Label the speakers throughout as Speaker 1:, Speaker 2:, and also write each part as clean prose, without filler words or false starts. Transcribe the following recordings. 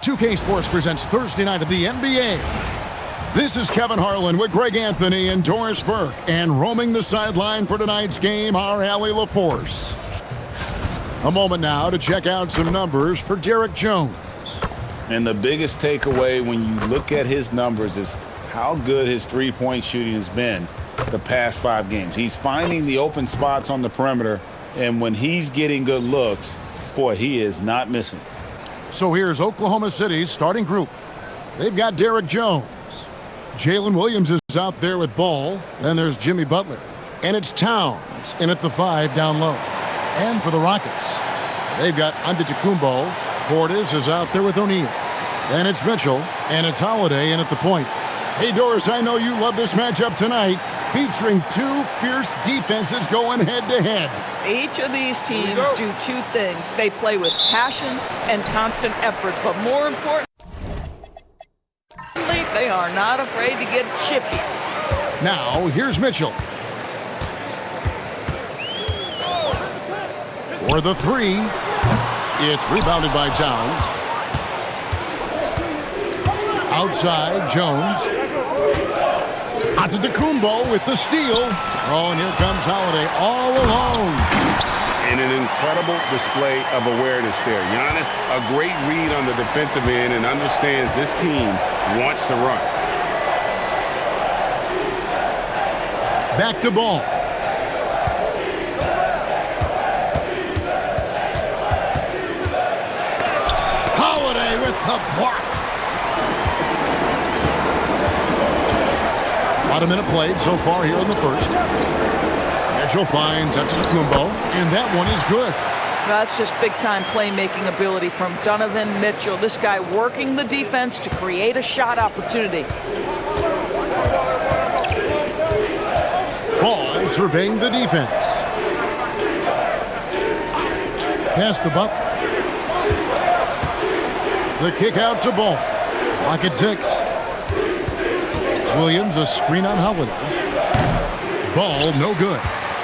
Speaker 1: 2K Sports presents Thursday night of the NBA. This is Kevin Harlan with Greg Anthony and Doris Burke. And roaming the sideline for tonight's game, our Allie LaForce. A moment now to check out some numbers for Derek Jones.
Speaker 2: And the biggest takeaway when you look at his numbers is how good his three-point shooting has been the past 5 games. He's finding the open spots on the perimeter, and when he's getting good looks, boy, he is not missing.
Speaker 1: So here's Oklahoma City's starting group. They've got Derek Jones. Jalen Williams is out there with ball. Then there's Jimmy Butler. And it's Towns in at the 5 down low. And for the Rockets, they've got Antetokounmpo. Portis is out there with O'Neal. Then it's Mitchell. And it's Holiday in at the point. Hey, Doris, I know you love this matchup tonight, featuring 2 fierce defenses going head-to-head.
Speaker 3: Each of these teams do 2 things. They play with passion and constant effort, but more importantly, they are not afraid to get chippy.
Speaker 1: Now, here's Mitchell. For the 3, it's rebounded by Towns. Outside, Jones. Antetokounmpo with the steal. Oh, and here comes Holiday all alone.
Speaker 4: And an incredible display of awareness there. Giannis, a great read on the defensive end and understands this team wants to run.
Speaker 1: Back to ball. Holiday with the block. About a minute played so far here in the first. Mitchell finds Antetokounmpo, and that one is good.
Speaker 3: That's just big-time playmaking ability from Donovan Mitchell. This guy working the defense to create a shot opportunity.
Speaker 1: Ball surveying the defense. Pass to Buck. The kick out to Ball. Clock at 6. Williams, a screen on Holiday. Ball, no good.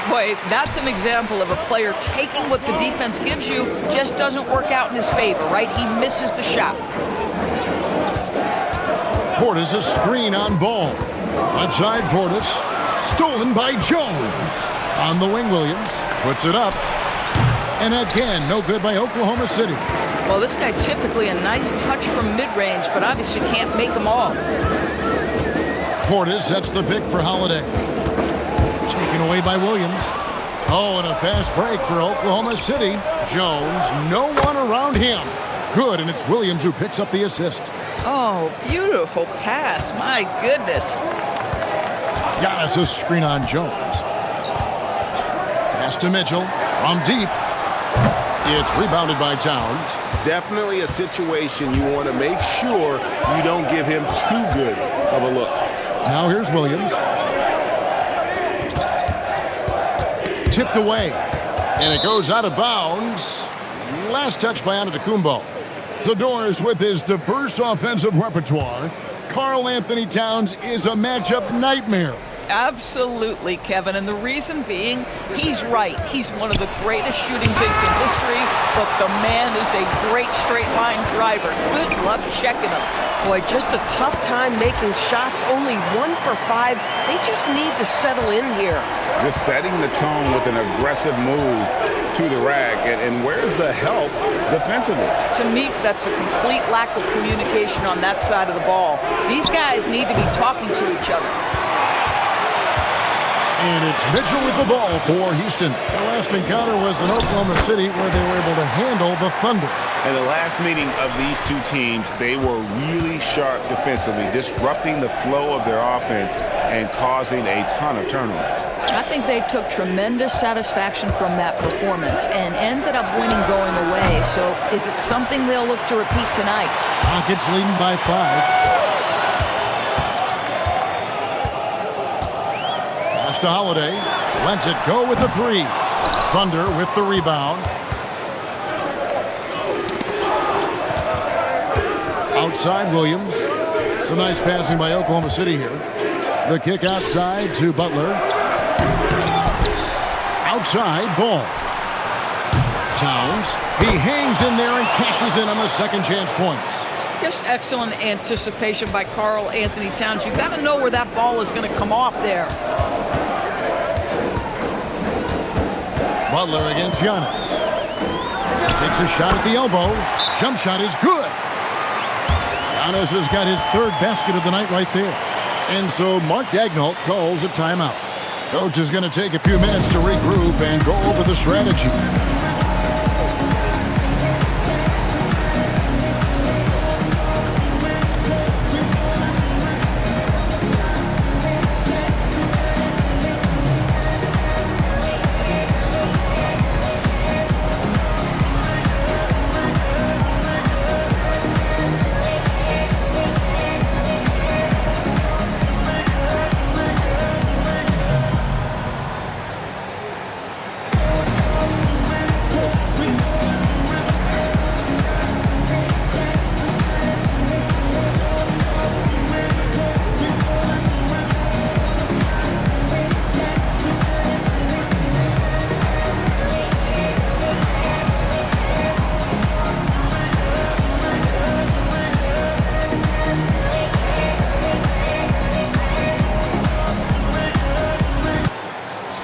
Speaker 3: Boy, that's an example of a player taking what the defense gives you, just doesn't work out in his favor, right? He misses the shot.
Speaker 1: Portis, a screen on Ball. Left side, Portis. Stolen by Jones. On the wing, Williams. Puts it up. And again, no good by Oklahoma City.
Speaker 3: Well, this guy typically a nice touch from mid-range, but obviously can't make them all.
Speaker 1: Portis sets the pick for Holiday. Taken away by Williams. Oh, and a fast break for Oklahoma City. Jones, no one around him. Good, and it's Williams who picks up the assist.
Speaker 3: Oh, beautiful pass. My goodness.
Speaker 1: Giannis, a screen on Jones. Pass to Mitchell from deep. It's rebounded by Towns.
Speaker 4: Definitely a situation you want to make sure you don't give him too good of a look.
Speaker 1: Now here's Williams. Tipped away. And it goes out of bounds. Last touch by Antetokounmpo. So Doris, with his diverse offensive repertoire, Karl Anthony Towns is a matchup nightmare.
Speaker 3: Absolutely, Kevin, and the reason being, he's right. He's one of the greatest shooting bigs in history, but the man is a great straight-line driver. Good luck checking him.
Speaker 5: Boy, just a tough time making shots. Only 1 for 5. They just need to settle in here.
Speaker 4: Just setting the tone with an aggressive move to the rack. And where's the help defensively?
Speaker 3: To me, that's a complete lack of communication on that side of the ball. These guys need to be talking to each other.
Speaker 1: And it's Mitchell with the ball for Houston. The last encounter was in Oklahoma City where they were able to handle the Thunder.
Speaker 4: In the last meeting of these 2 teams, they were really sharp defensively, disrupting the flow of their offense and causing a ton of turnovers.
Speaker 6: I think they took tremendous satisfaction from that performance and ended up winning going away. So is it something they'll look to repeat tonight?
Speaker 1: Rockets leading by 5. To Holiday, lets it go with the 3. Thunder with the rebound. Outside Williams. It's a nice passing by Oklahoma City here. The kick outside to Butler. Outside, Ball. Towns. He hangs in there and cashes in on the second chance points.
Speaker 3: Just excellent anticipation by Karl Anthony Towns. You've got to know where that ball is going to come off there.
Speaker 1: Butler against Giannis. Takes a shot at the elbow. Jump shot is good. Giannis has got his third basket of the night right there. And so Mark Daigneault calls a timeout. Coach is going to take a few minutes to regroup and go over the strategy.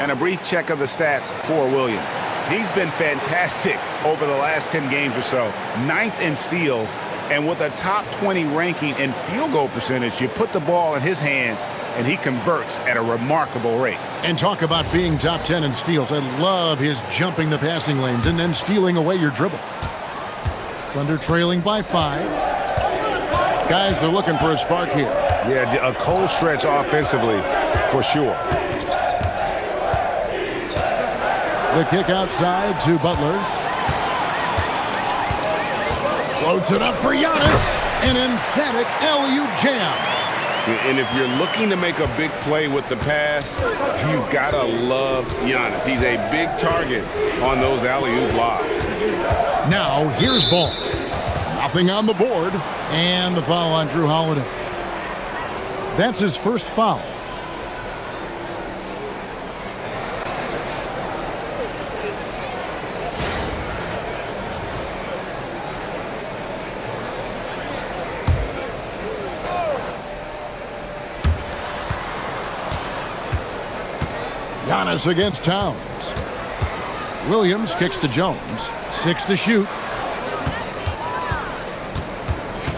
Speaker 4: And a brief check of the stats for Williams. He's been fantastic over the last 10 games or so. 9th in steals, and with a top 20 ranking in field goal percentage, you put the ball in his hands, and he converts at a remarkable rate.
Speaker 1: And talk about being top 10 in steals. I love his jumping the passing lanes and then stealing away your dribble. Thunder trailing by 5. Guys are looking for a spark here.
Speaker 4: Yeah, a cold stretch offensively for sure.
Speaker 1: The kick outside to Butler. Floats it up for Giannis. An emphatic alley-oop jam.
Speaker 4: And if you're looking to make a big play with the pass, you've got to love Giannis. He's a big target on those alley-oop lobs.
Speaker 1: Now, here's ball. Nothing on the board. And the foul on Drew Holiday. That's his first foul. Giannis against Towns. Williams kicks to Jones. 6 to shoot.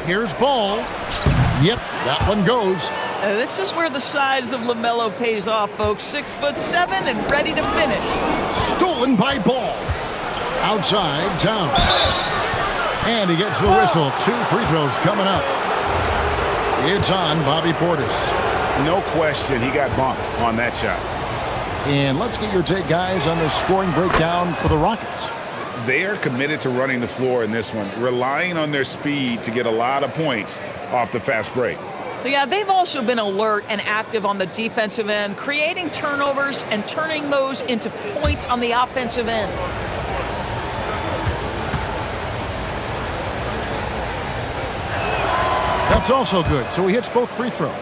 Speaker 1: Here's ball. Yep, that one goes.
Speaker 3: This is where the size of LaMelo pays off, folks. 6'7" and ready to finish.
Speaker 1: Stolen by Ball. Outside, Towns. And he gets the whistle. 2 free throws coming up. It's on Bobby Portis.
Speaker 4: No question, he got bumped on that shot.
Speaker 1: And let's get your take, guys, on the scoring breakdown for the Rockets.
Speaker 4: They are committed to running the floor in this one, relying on their speed to get a lot of points off the fast break.
Speaker 3: Yeah, they've also been alert and active on the defensive end, creating turnovers and turning those into points on the offensive end.
Speaker 1: That's also good, so he hits both free throws.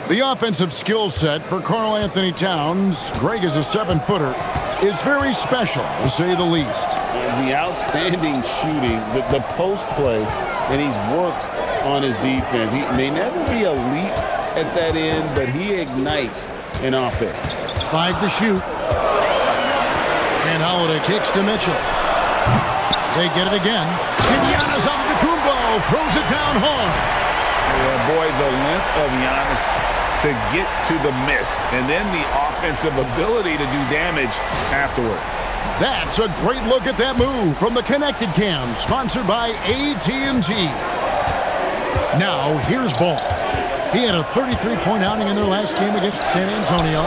Speaker 1: The offensive skill set for Karl Anthony Towns, Greg is a 7-footer, is very special, to say the least.
Speaker 2: The outstanding shooting, the post play, and he's worked on his defense. He may never be elite at that end, but he ignites an offense.
Speaker 1: 5 to shoot. And Holiday kicks to Mitchell. They get it again. And Giannis Antetokounmpo throws it down hard.
Speaker 2: Yeah, boy, the length of Giannis to get to the miss, and then the offensive ability to do damage afterward.
Speaker 1: That's a great look at that move from the Connected Cam, sponsored by AT&T. Now, here's Ball. He had a 33-point outing in their last game against San Antonio.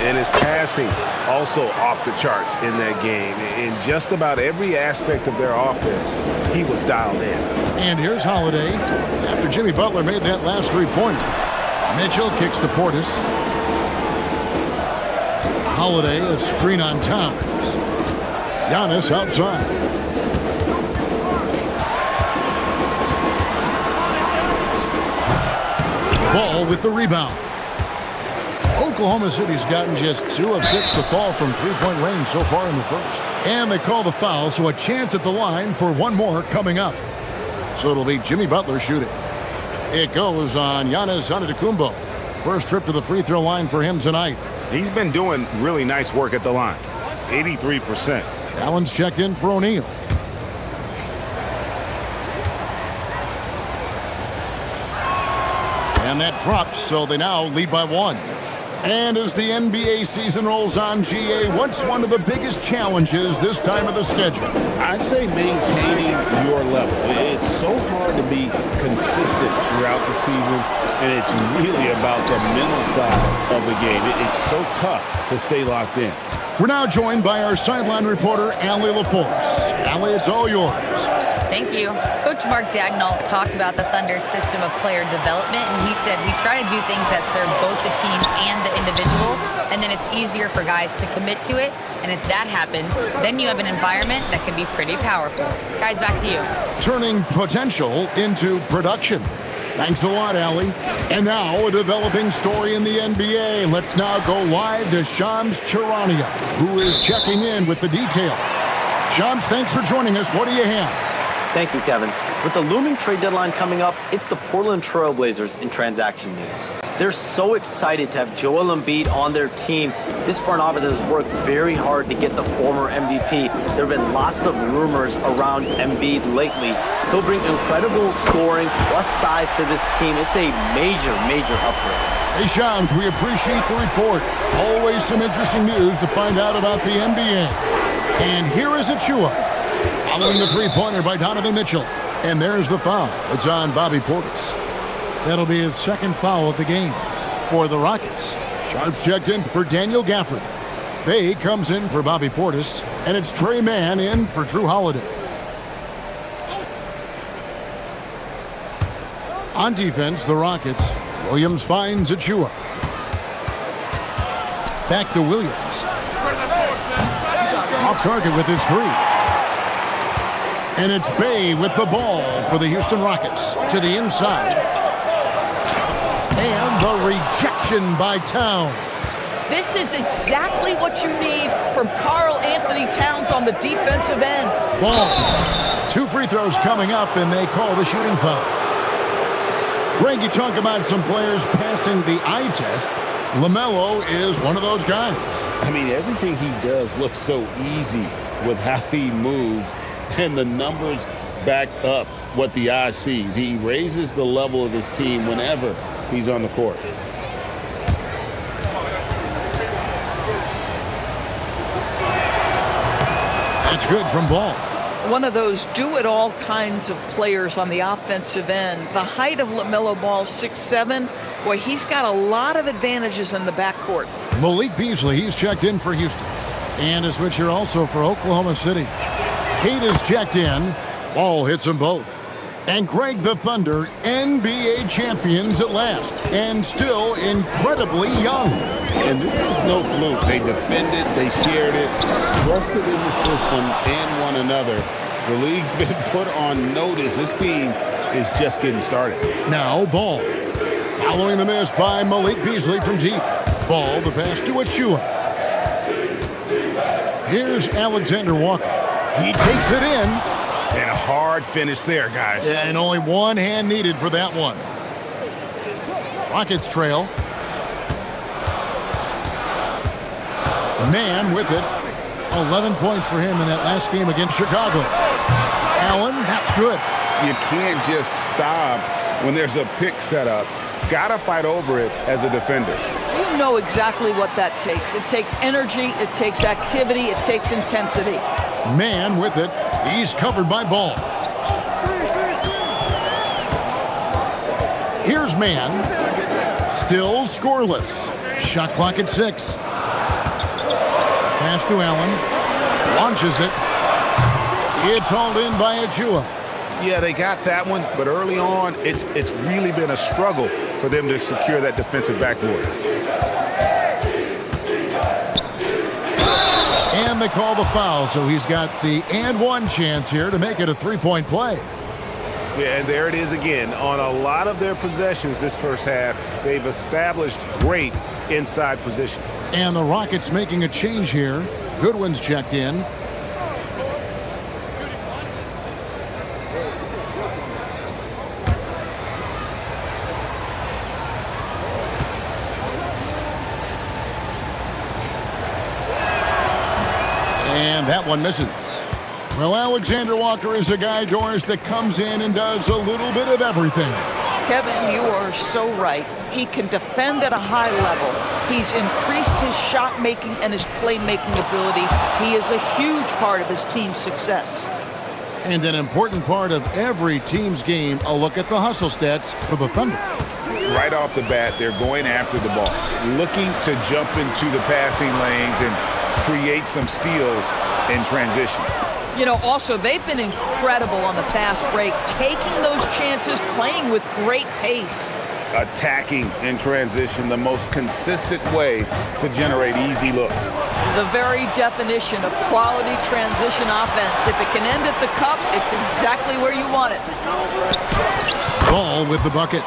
Speaker 4: And his passing also off the charts in that game. In just about every aspect of their offense, he was dialed in.
Speaker 1: And here's Holiday. After Jimmy Butler made that last three-pointer, Mitchell kicks to Portis. Holiday, a screen on Towns. Giannis outside. Ball with the rebound. Oklahoma City's gotten just 2 of 6 to fall from three-point range so far in the first. And they call the foul, so a chance at the line for one more coming up. So it'll be Jimmy Butler shooting. It goes on Giannis Antetokounmpo. First trip to the free throw line for him tonight.
Speaker 4: He's been doing really nice work at the line. 83%.
Speaker 1: Allen's checked in for O'Neal. And that drops, so they now lead by 1. And as the NBA season rolls on, GA, what's one of the biggest challenges this time of the schedule?
Speaker 2: I'd say maintaining your level. It's so hard to be consistent throughout the season, and it's really about the mental side of the game. It's so tough to stay locked in.
Speaker 1: We're now joined by our sideline reporter, Allie LaForce. Allie, it's all yours.
Speaker 7: Thank you. Coach Mark Dagnall talked about the Thunder's system of player development, and he said, we try to do things that serve both the team and the individual, and then it's easier for guys to commit to it. And if that happens, then you have an environment that can be pretty powerful. Guys, back to you.
Speaker 1: Turning potential into production. Thanks a lot, Allie. And now a developing story in the NBA. Let's now go live to Shams Charania, who is checking in with the details. Shams, thanks for joining us. What do you have?
Speaker 8: Thank you, Kevin. With the looming trade deadline coming up, it's the Portland Trail Blazers in transaction news. They're so excited to have Joel Embiid on their team. This front office has worked very hard to get the former MVP. There have been lots of rumors around Embiid lately. He'll bring incredible scoring plus size to this team. It's a major, major upgrade.
Speaker 1: Hey, Shams, we appreciate the report. Always some interesting news to find out about the NBA. And here is Achua. Following the three-pointer by Donovan Mitchell. And there's the foul. It's on Bobby Portis. That'll be his second foul of the game for the Rockets. Sharps checked in for Daniel Gafford. Bay comes in for Bobby Portis. And it's Trey Mann in for Drew Holiday. On defense, the Rockets. Williams finds Achua. Back to Williams. Off target with his three. And it's Bay with the ball for the Houston Rockets to the inside. And the rejection by Towns.
Speaker 3: This is exactly what you need from Karl Anthony Towns on the defensive end.
Speaker 1: Ball. 2 free throws coming up, and they call the shooting foul. Greg, you talk about some players passing the eye test. LaMelo is one of those guys.
Speaker 2: I mean, everything he does looks so easy with how he moves, and the numbers back up what the eye sees. He raises the level of his team whenever he's on the court.
Speaker 1: That's good from Ball.
Speaker 3: One of those do-it-all kinds of players on the offensive end. The height of LaMelo Ball, 6'7". Boy, he's got a lot of advantages in the backcourt.
Speaker 1: Malik Beasley, he's checked in for Houston. And a switch here also for Oklahoma City. Kate is checked in. Ball hits them both. And Greg, the Thunder, NBA champions at last. And still incredibly young.
Speaker 2: And this is no fluke. They defended, they shared it, trusted in the system and one another. The league's been put on notice. This team is just getting started.
Speaker 1: Now Ball. Following the miss by Malik Beasley from deep. Ball, the pass to Achua. Here's Alexander Walker. He takes it in.
Speaker 4: And a hard finish there, guys.
Speaker 1: And only one hand needed for that one. Rockets trail. Man with it. 11 points for him in that last game against Chicago. Allen, that's good.
Speaker 4: You can't just stop when there's a pick set up. Gotta fight over it as a defender.
Speaker 3: You know exactly what that takes. It takes energy, it takes activity, it takes intensity.
Speaker 1: Man with it. He's covered by Ball. Here's Man. Still scoreless. Shot clock at 6. Pass to Allen. Launches it. It's hauled in by Achua.
Speaker 4: Yeah, they got that one, but early on, it's really been a struggle for them to secure that defensive backboard.
Speaker 1: And they call the foul, so he's got the and one chance here to make it a three-point play.
Speaker 4: Yeah, and there it is again. On a lot of their possessions this first half, they've established great inside position.
Speaker 1: And the Rockets making a change here. Goodwin's checked in. And that one misses. Well, Alexander Walker is a guy, Doris, that comes in and does a little bit of everything.
Speaker 3: Kevin, you are so right. He can defend at a high level. He's increased his shot making and his playmaking ability. He is a huge part of his team's success.
Speaker 1: And an important part of every team's game, a look at the hustle stats for the Thunder.
Speaker 4: Right off the bat, they're going after the ball, looking to jump into the passing lanes and create some steals in transition.
Speaker 3: You know, also, they've been incredible on the fast break, taking those chances, playing with great pace.
Speaker 4: Attacking in transition, the most consistent way to generate easy looks.
Speaker 3: The very definition of quality transition offense. If it can end at the cup, it's exactly where you want it.
Speaker 1: Ball with the bucket.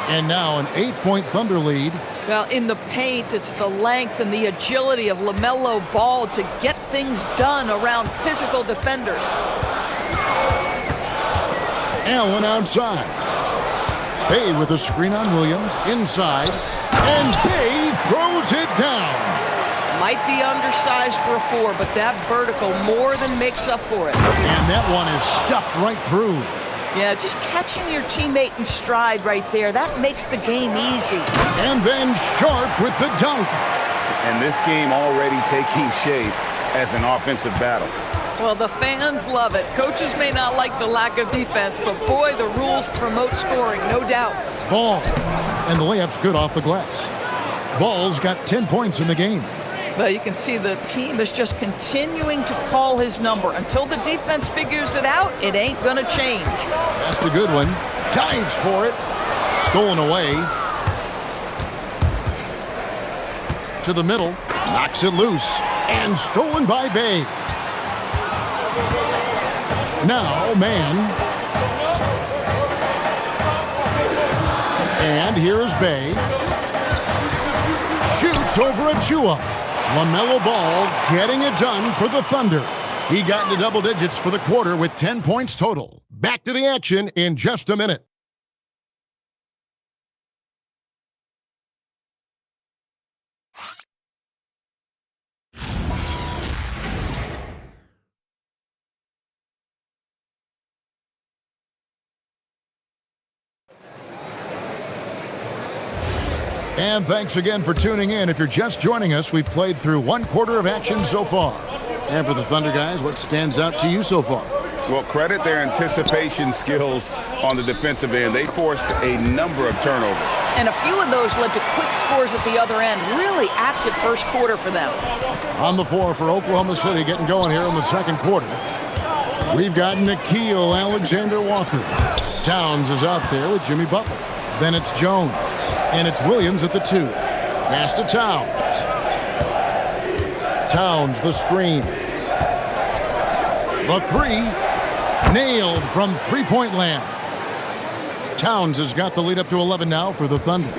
Speaker 1: And now an 8-point Thunder lead.
Speaker 3: Well, in the paint, it's the length and the agility of LaMelo Ball to get things done around physical defenders.
Speaker 1: Allen outside. Bay with a screen on Williams, inside, and Bay throws it down.
Speaker 3: Might be undersized for a 4, but that vertical more than makes up for it.
Speaker 1: And that one is stuffed right through.
Speaker 3: Yeah, just catching your teammate in stride right there, that makes the game easy.
Speaker 1: And then Sharp with the dunk.
Speaker 4: And this game already taking shape as an offensive battle.
Speaker 3: Well, the fans love it. Coaches may not like the lack of defense, but boy, the rules promote scoring, no doubt.
Speaker 1: Ball. And the layup's good off the glass. Ball's got 10 points in the game.
Speaker 3: Well, you can see the team is just continuing to call his number. Until the defense figures it out, it ain't going to change.
Speaker 1: That's a good one. Dives for it. Stolen away. To the middle. Knocks it loose. And stolen by Bay. Now, man. And here's Bay. Shoots over Achua. LaMelo Ball getting it done for the Thunder. He got into double digits for the quarter with 10 points total. Back to the action in just a minute. And thanks again for tuning in. If you're just joining us, we've played through one quarter of action so far. And for the Thunder guys, what stands out to you so far?
Speaker 4: Well, credit their anticipation skills on the defensive end. They forced a number of turnovers.
Speaker 3: And a few of those led to quick scores at the other end. Really active first quarter for them.
Speaker 1: On the floor for Oklahoma City, getting going here in the second quarter. We've got Nickeil Alexander-Walker. Towns is out there with Jimmy Butler. Then it's Jones. And it's Williams at the 2. Pass to Towns. Towns, the screen. The 3. Nailed from three-point land. Towns has got the lead up to 11 now for the Thunder.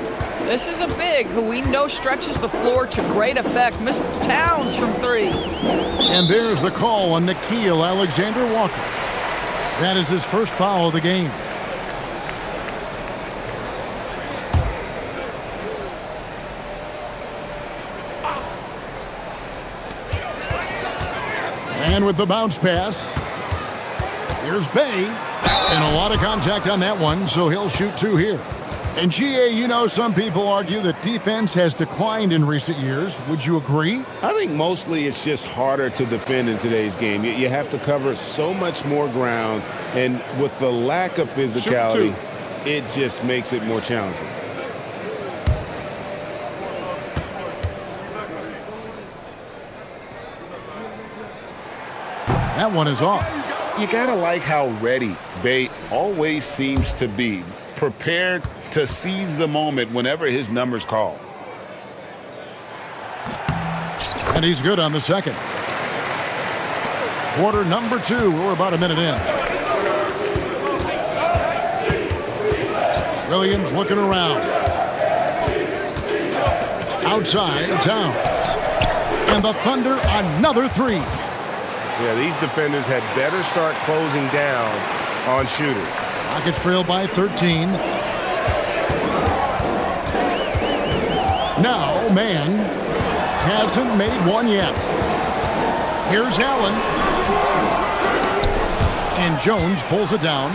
Speaker 3: This is a big who we know stretches the floor to great effect. Missed Towns from 3.
Speaker 1: And there's the call on Nickeil Alexander-Walker. That is his first foul of the game. And with the bounce pass, here's Bay. And a lot of contact on that one, so he'll shoot 2 here. And GA, you know, some people argue that defense has declined in recent years. Would you agree?
Speaker 4: I think mostly it's just harder to defend in today's game. You have to cover so much more ground, and with the lack of physicality, it just makes it more challenging.
Speaker 1: That one is off.
Speaker 4: You gotta like how ready Bay always seems to be, prepared to seize the moment whenever his number's called.
Speaker 1: And he's good on the second. Quarter number 2. We're about a minute in. Williams looking around. Outside, Towns. And the Thunder, another 3.
Speaker 4: Yeah, these defenders had better start closing down on shooters.
Speaker 1: Rockets trail by 13. Now, man hasn't made one yet. Here's Allen. And Jones pulls it down.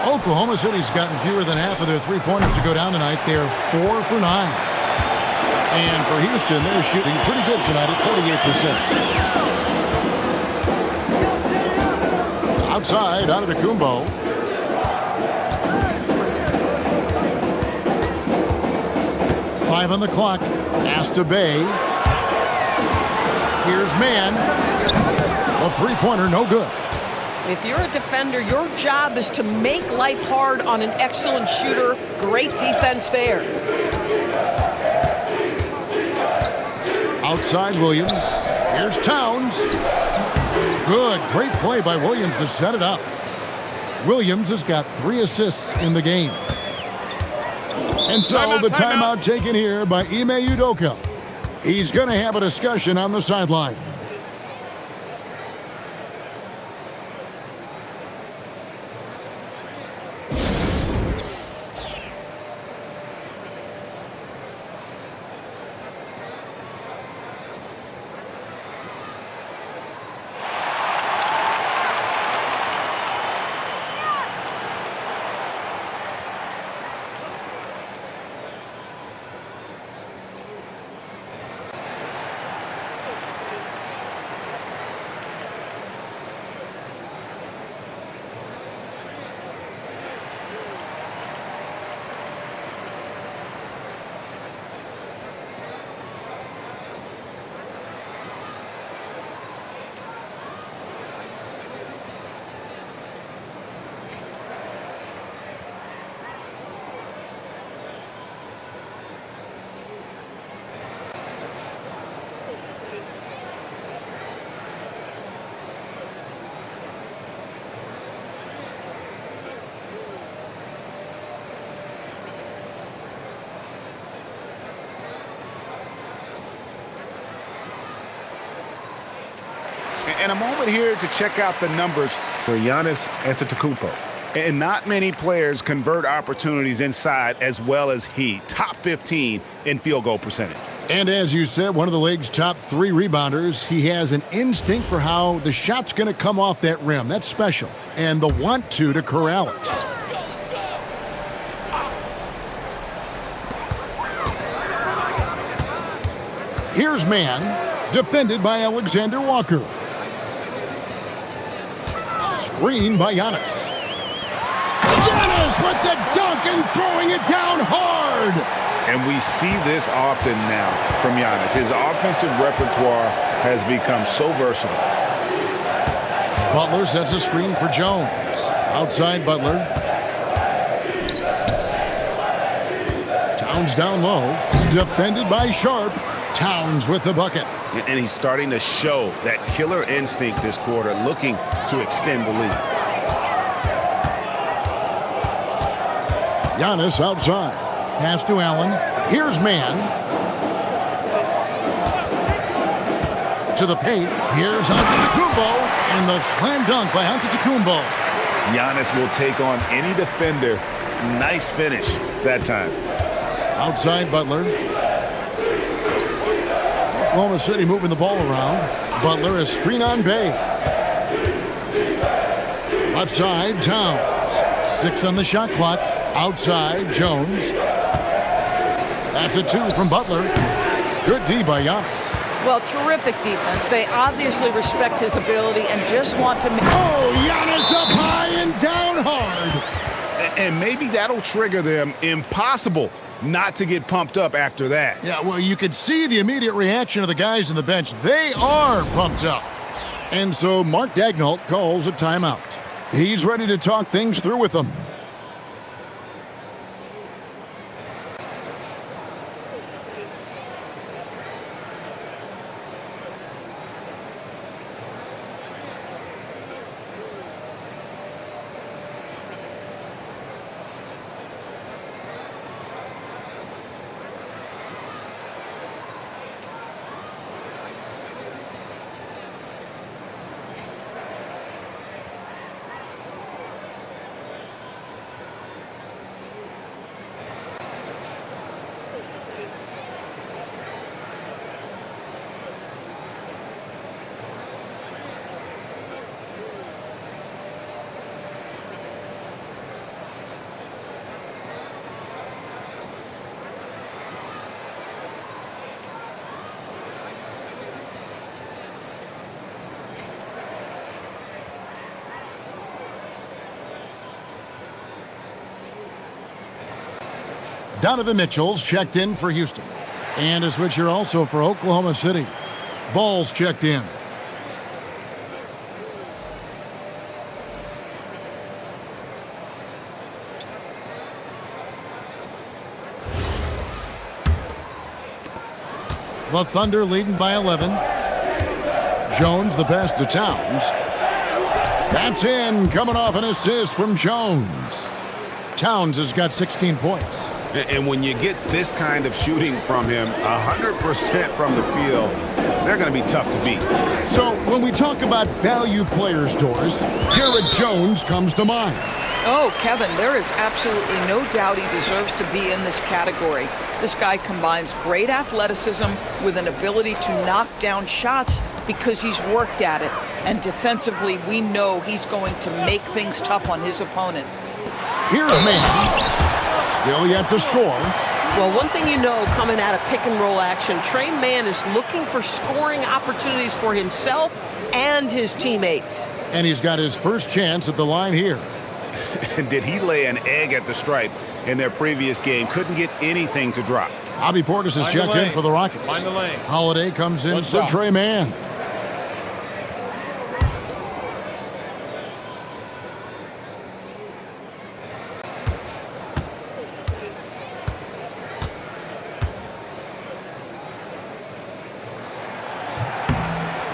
Speaker 1: Oklahoma City's gotten fewer than half of their three-pointers to go down tonight. They're 4 for 9. And for Houston, they're shooting pretty good tonight at 48%. Outside, out of the Kumbo. Five on the clock. Pass to Bay. Here's Mann. A three-pointer, no good.
Speaker 5: If you're a defender, your job is to make life hard on an excellent shooter. Great defense there.
Speaker 1: Outside Williams. Here's Towns. Good. Great play by Williams to set it up. Williams has got 3 assists in the game. And so the timeout taken here by Ime Udoka. He's going to have a discussion on the sideline.
Speaker 4: And a moment here to check out the numbers for Giannis Antetokounmpo. And not many players convert opportunities inside as well as he. Top 15 in field goal percentage.
Speaker 1: And as you said, one of the league's top 3 rebounders. He has an instinct for how the shot's going to come off that rim. That's special. And the want to corral it. Here's Mann, defended by Alexander Walker. Screen by Giannis. Giannis with the dunk and throwing it down hard.
Speaker 4: And we see this often now from Giannis. His offensive repertoire has become so versatile.
Speaker 1: Butler sets a screen for Jones. Outside Butler. Towns down low. Defended by Sharp. Towns with the bucket.
Speaker 4: And he's starting to show that killer instinct this quarter, looking to extend the lead.
Speaker 1: Giannis outside. Pass to Allen. Here's Mann. To the paint. Here's Antetokounmpo. And the slam dunk by Antetokounmpo.
Speaker 4: Giannis will take on any defender. Nice finish that time.
Speaker 1: Outside Butler. Oklahoma City moving the ball around. Butler is screen on Bay. Left side, Towns. 6 on the shot clock. Outside, Jones. That's a 2 from Butler. Good D by Giannis.
Speaker 3: Well, terrific defense. They obviously respect his ability and just want to...
Speaker 1: Oh, Giannis up high and down hard.
Speaker 4: And maybe that'll trigger them. Impossible not to get pumped up after that.
Speaker 1: Yeah, well, you could see the immediate reaction of the guys on the bench. They are pumped up. And so Mark Daigneault calls a timeout. He's ready to talk things through with them. Donovan Mitchell's checked in for Houston. And a switch here also for Oklahoma City. Ball's checked in. The Thunder leading by 11. Jones the pass to Towns. That's in, coming off an assist from Jones. Towns has got 16 points.
Speaker 4: And when you get this kind of shooting from him, 100% from the field, they're going to be tough to beat.
Speaker 1: So when we talk about value players, Doris, Derek Jones comes to mind.
Speaker 3: Oh, Kevin, there is absolutely no doubt he deserves to be in this category. This guy combines great athleticism with an ability to knock down shots because he's worked at it. And defensively, we know he's going to make things tough on his opponent.
Speaker 1: Here's Mann. Still yet to score.
Speaker 5: Well, one thing you know coming out of pick-and-roll action, Trey Mann is looking for scoring opportunities for himself and his teammates.
Speaker 1: And he's got his first chance at the line here.
Speaker 4: Did he lay an egg at the stripe in their previous game? Couldn't get anything to drop.
Speaker 1: Bobby Portis has checked in for the Rockets. Holiday comes in for Trey Mann.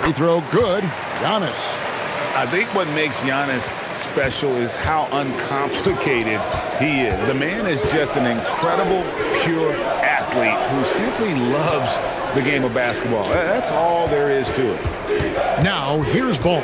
Speaker 1: Free throw good. Giannis.
Speaker 2: I think what makes Giannis special is how uncomplicated he is. The man is just an incredible, pure athlete who simply loves the game of basketball. That's all there is to it.
Speaker 1: Now, here's Ball.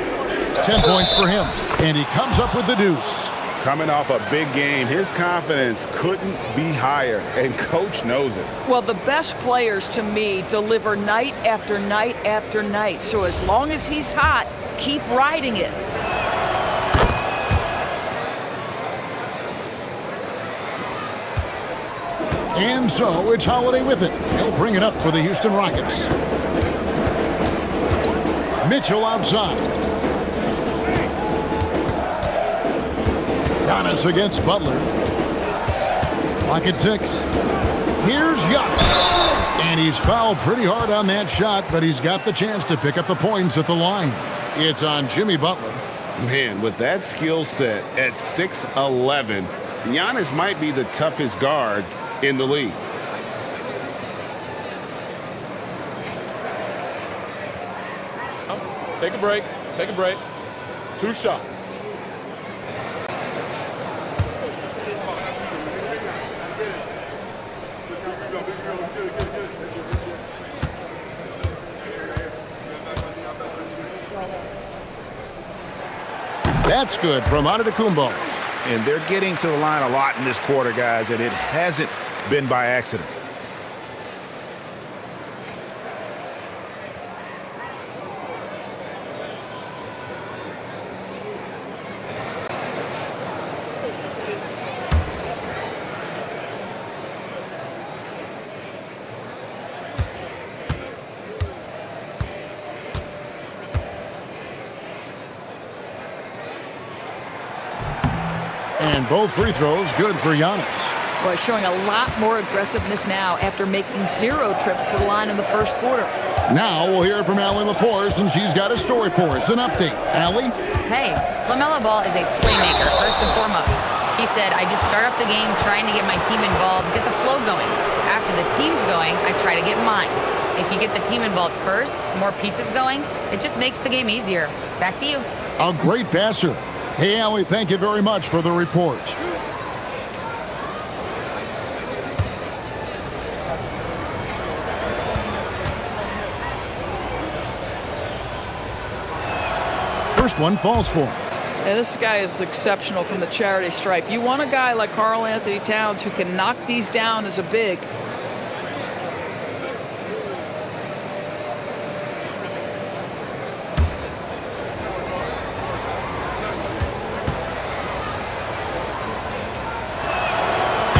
Speaker 1: 10 points for him, and he comes up with the deuce.
Speaker 4: Coming off a big game, his confidence couldn't be higher, and Coach knows it.
Speaker 3: Well, the best players, to me, deliver night after night after night. So as long as he's hot, keep riding it.
Speaker 1: And so it's Holiday with it. He'll bring it up for the Houston Rockets. Mitchell outside. Giannis against Butler. Clock at 6. Here's Giannis. And he's fouled pretty hard on that shot, but he's got the chance to pick up the points at the line. It's on Jimmy Butler.
Speaker 2: Man, with that skill set at 6'11", Giannis might be the toughest guard in the league.
Speaker 9: Take a break. Take a break. 2 shots.
Speaker 1: That's good from Antetokounmpo.
Speaker 4: And they're getting to the line a lot in this quarter, guys, and it hasn't been by accident.
Speaker 1: And both free throws good for Giannis.
Speaker 6: Boy, showing a lot more aggressiveness now after making 0 trips to the line in the first quarter.
Speaker 1: Now we'll hear from Allie LaForce, and she's got a story for us. An update. Allie?
Speaker 7: Hey, LaMelo Ball is a playmaker, first and foremost. He said, I just start off the game trying to get my team involved, get the flow going. After the team's going, I try to get mine. If you get the team involved first, more pieces going, it just makes the game easier. Back to you.
Speaker 1: A great passer. Hey, Allie, thank you very much for the report. First one falls for him.
Speaker 3: And this guy is exceptional from the charity stripe. You want a guy like Karl Anthony Towns who can knock these down as a big.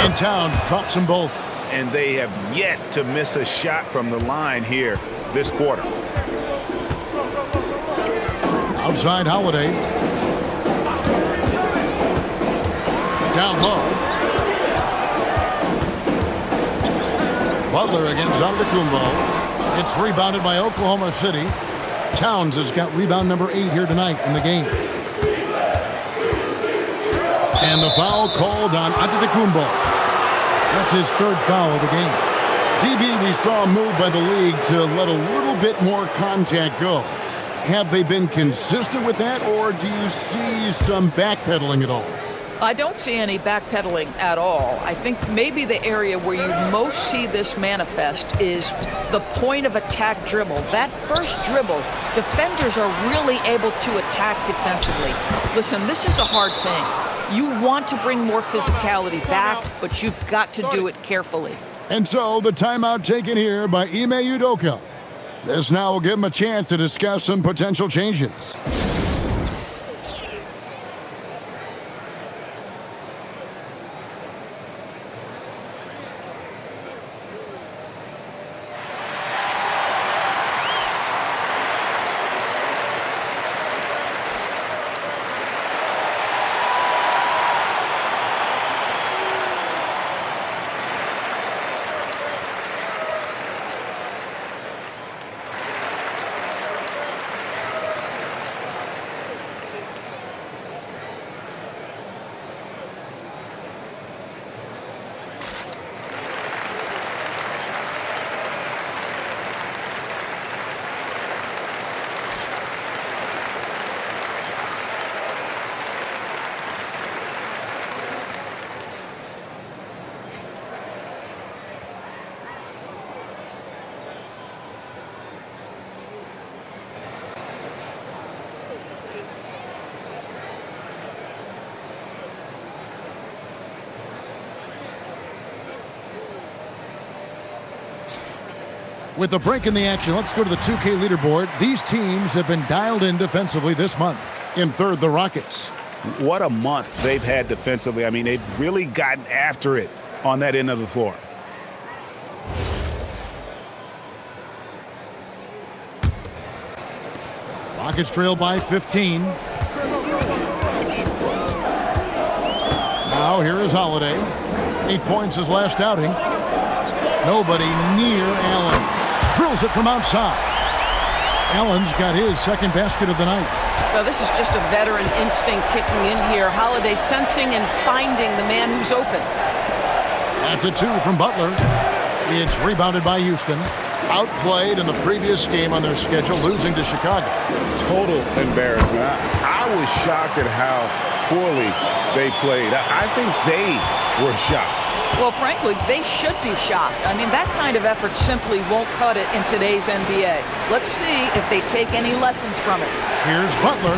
Speaker 1: And Towns drops them both.
Speaker 4: And they have yet to miss a shot from the line here this quarter.
Speaker 1: Outside Holiday. Down low. Butler against Antetokounmpo. It's rebounded by Oklahoma City. Towns has got rebound number 8 here tonight in the game. And the foul called on Antetokounmpo. That's his 3rd foul of the game. DB, we saw a move by the league to let a little bit more contact go. Have they been consistent with that, or do you see some backpedaling at all?
Speaker 3: I don't see any backpedaling at all. I think maybe the area where you most see this manifest is the point of attack dribble. That first dribble, defenders are really able to attack defensively. Listen, this is a hard thing. You want to bring more physicality back, but you've got to do it carefully.
Speaker 1: And so the timeout taken here by Ime Udoka. This now will give him a chance to discuss some potential changes. With the break in the action, let's go to the 2K leaderboard. These teams have been dialed in defensively this month. In 3rd, the Rockets.
Speaker 4: What a month they've had defensively. I mean, they've really gotten after it on that end of the floor.
Speaker 1: Rockets trail by 15. Now here is Holiday. 8 points his last outing. Nobody near Allen. Drills it from outside. Allen's got his 2nd basket of the night.
Speaker 3: Well, this is just a veteran instinct kicking in here. Holiday sensing and finding the man who's open.
Speaker 1: That's a 2 from Butler. It's rebounded by Houston. Outplayed in the previous game on their schedule, losing to Chicago.
Speaker 4: Total embarrassment. I was shocked at how poorly they played. I think they were shocked.
Speaker 3: Well, frankly, they should be shocked. I mean, that kind of effort simply won't cut it in today's NBA. Let's see if they take any lessons from it.
Speaker 1: Here's Butler.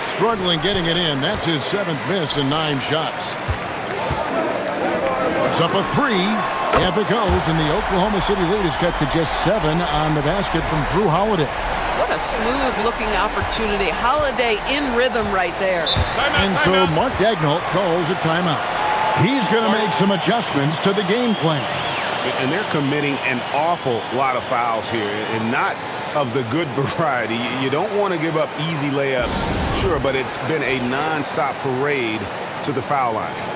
Speaker 1: Struggling getting it in. That's his 7th miss in 9 shots. It's up a 3. Up it goes, and the Oklahoma City lead is cut to just 7 on the basket from Drew Holiday.
Speaker 3: What a smooth-looking opportunity. Holiday in rhythm right there.
Speaker 1: And so Mark Daigneault calls a timeout. He's going to make some adjustments to the game plan.
Speaker 4: And they're committing an awful lot of fouls here, and not of the good variety. You don't want to give up easy layups, sure, but it's been a non-stop parade to the foul line.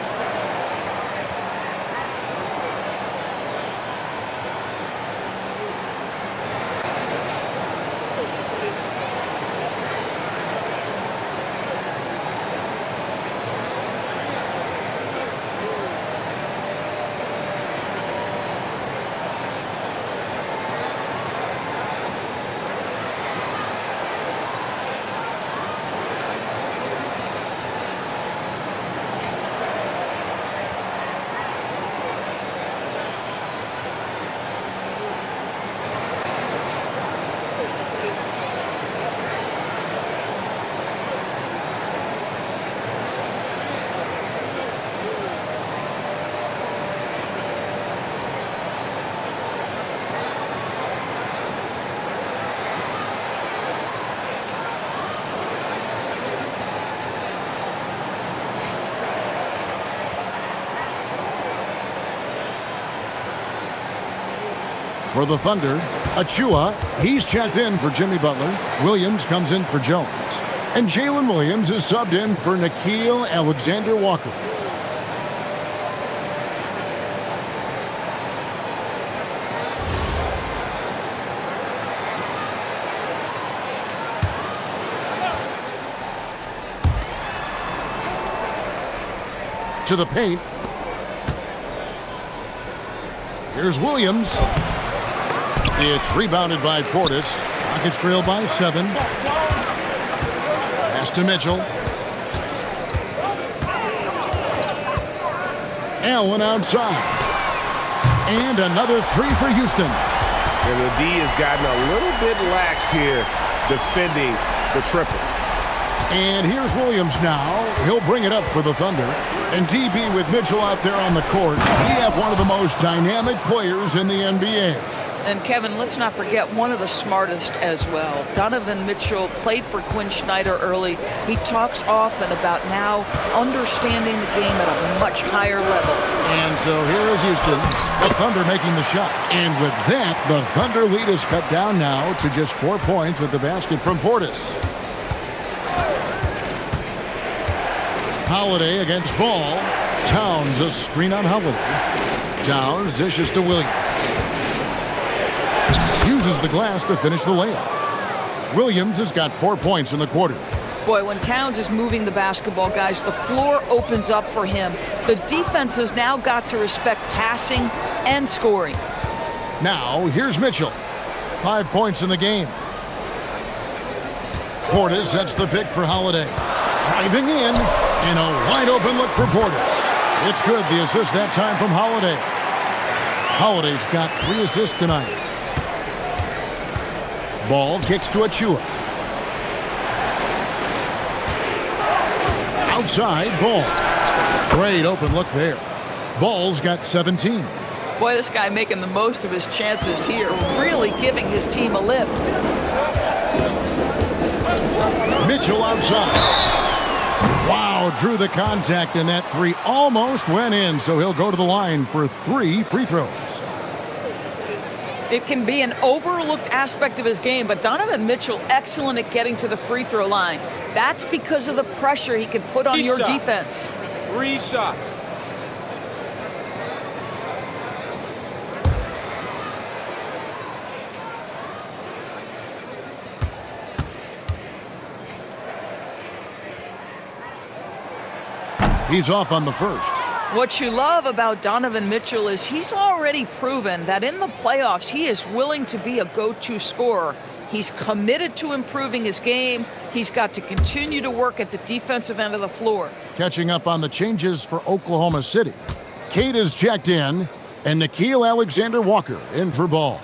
Speaker 1: For the Thunder, Achua, he's checked in for Jimmy Butler. Williams comes in for Jones. And Jalen Williams is subbed in for Nickeil Alexander-Walker. To the paint. Here's Williams. It's rebounded by Portis. Rockets trail by 7. Pass to Mitchell. Allen outside. And another 3 for Houston.
Speaker 4: And the D has gotten a little bit laxed here defending the triple.
Speaker 1: And here's Williams now. He'll bring it up for the Thunder. And DB with Mitchell out there on the court. We have one of the most dynamic players in the NBA.
Speaker 3: And Kevin, let's not forget one of the smartest as well. Donovan Mitchell played for Quinn Snyder early. He talks often about now understanding the game at a much higher level.
Speaker 1: And so here is Houston, the Thunder making the shot. And with that, the Thunder lead is cut down now to just 4 points with the basket from Portis. Holiday against Ball. Towns a screen on Holiday. Towns dishes to Williams. Uses the glass to finish the layup. Williams has got 4 points in the quarter.
Speaker 3: Boy, when Towns is moving the basketball, guys, the floor opens up for him. The defense has now got to respect passing and scoring.
Speaker 1: Now, here's Mitchell. 5 points in the game. Portis sets the pick for Holiday. Driving in, and a wide-open look for Portis. It's good, the assist that time from Holiday. Holiday's got 3 assists tonight. Ball kicks to Achua. Outside, Ball. Great open look there. Ball's got 17.
Speaker 3: Boy, this guy making the most of his chances here, really giving his team a lift.
Speaker 1: Mitchell outside. Wow, drew the contact, and that 3 almost went in, so he'll go to the line for 3 free throws.
Speaker 3: It can be an overlooked aspect of his game, but Donovan Mitchell excellent at getting to the free throw line. That's because of the pressure he can put on your defense.
Speaker 9: 3 shots.
Speaker 1: He's off on the first.
Speaker 3: What you love about Donovan Mitchell is he's already proven that in the playoffs he is willing to be a go-to scorer. He's committed to improving his game. He's got to continue to work at the defensive end of the floor.
Speaker 1: Catching up on the changes for Oklahoma City. Cade is checked in, and Nickeil Alexander-Walker in for Ball.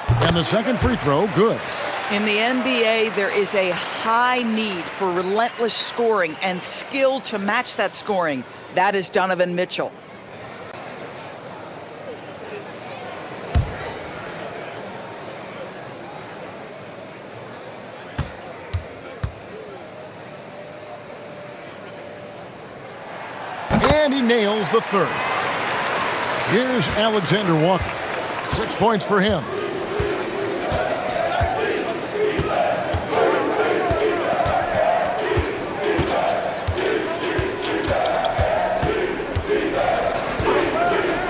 Speaker 1: And the second free throw, good.
Speaker 3: In the NBA, there is a high need for relentless scoring and skill to match that scoring. That is Donovan Mitchell.
Speaker 1: And he nails the third. Here's Alexander Walker. 6 points for him.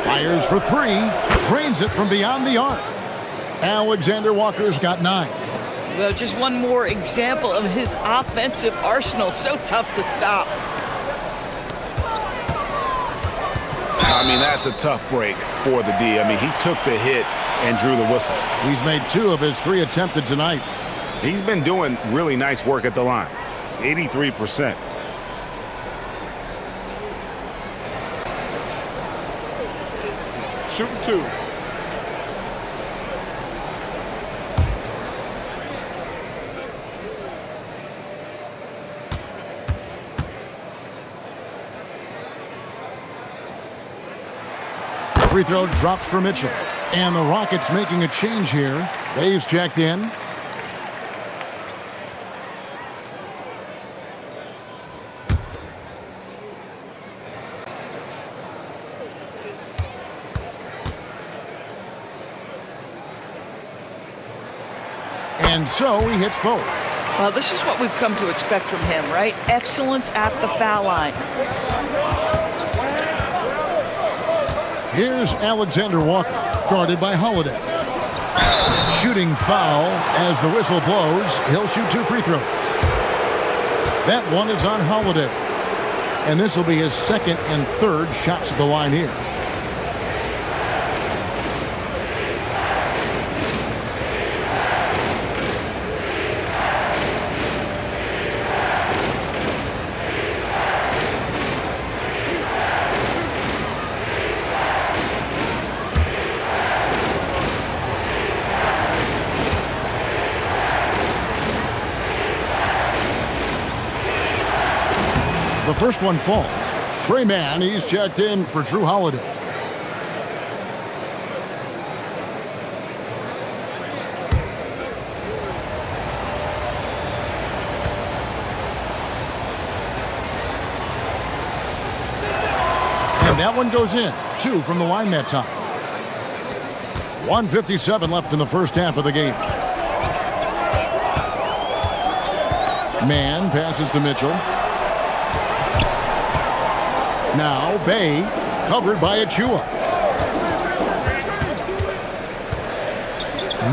Speaker 1: Fires for 3. Drains it from beyond the arc. Alexander Walker's got 9.
Speaker 3: Well, just one more example of his offensive arsenal. So tough to stop.
Speaker 4: I mean, that's a tough break for the D. I mean, he took the hit and drew the whistle.
Speaker 1: He's made 2 of his 3 attempted tonight.
Speaker 4: He's been doing really nice work at the line. 83%.
Speaker 9: Shooting 2.
Speaker 1: Free throw drops for Mitchell. And the Rockets making a change here. Dave's checked in. And so he hits both.
Speaker 3: Well, this is what we've come to expect from him, right? Excellence at the foul line.
Speaker 1: Here's Alexander Walker, guarded by Holiday. Shooting foul as the whistle blows. He'll shoot 2 free throws. That one is on Holiday. And this will be his second and third shots at the line here. The first one falls. Trey Mann, he's checked in for Drew Holiday. And that one goes in. 2 from the line that time. 1:57 left in the first half of the game. Mann passes to Mitchell. Now Bay, covered by Achua.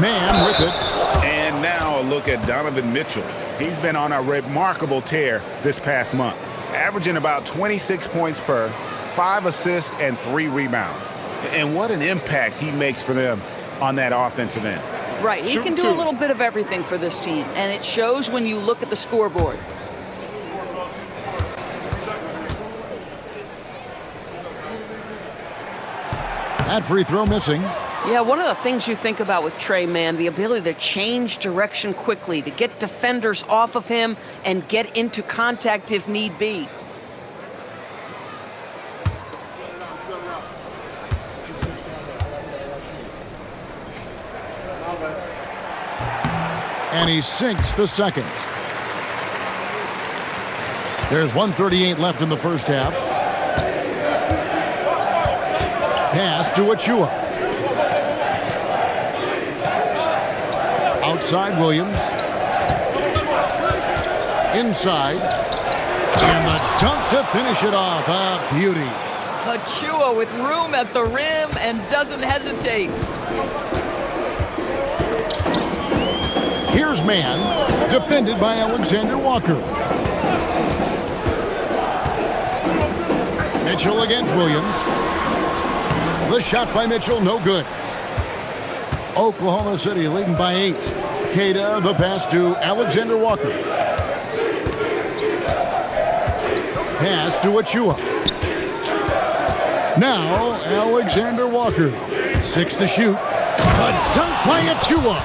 Speaker 1: Mann with it.
Speaker 4: And now a look at Donovan Mitchell. He's been on a remarkable tear this past month, averaging about 26 points per, 5 assists, and 3 rebounds. And what an impact he makes for them on that offensive end.
Speaker 3: Right, he can do a little bit of everything for this team, and it shows when you look at the scoreboard.
Speaker 1: That free throw missing.
Speaker 5: Yeah, one of the things you think about with Trey Mann, the ability to change direction quickly, to get defenders off of him and get into contact if need be.
Speaker 1: And he sinks the second. There's 1:38 left in the first half. Pass to Achua. Outside Williams. Inside. And the dunk to finish it off. A beauty.
Speaker 3: Achua with room at the rim and doesn't hesitate.
Speaker 1: Here's Mann, defended by Alexander Walker. Mitchell against Williams. The shot by Mitchell, no good. Oklahoma City leading by 8. Queta, the pass to Alexander Walker. Pass to Achua. Now, Alexander Walker. 6 to shoot. A dunk by Achua.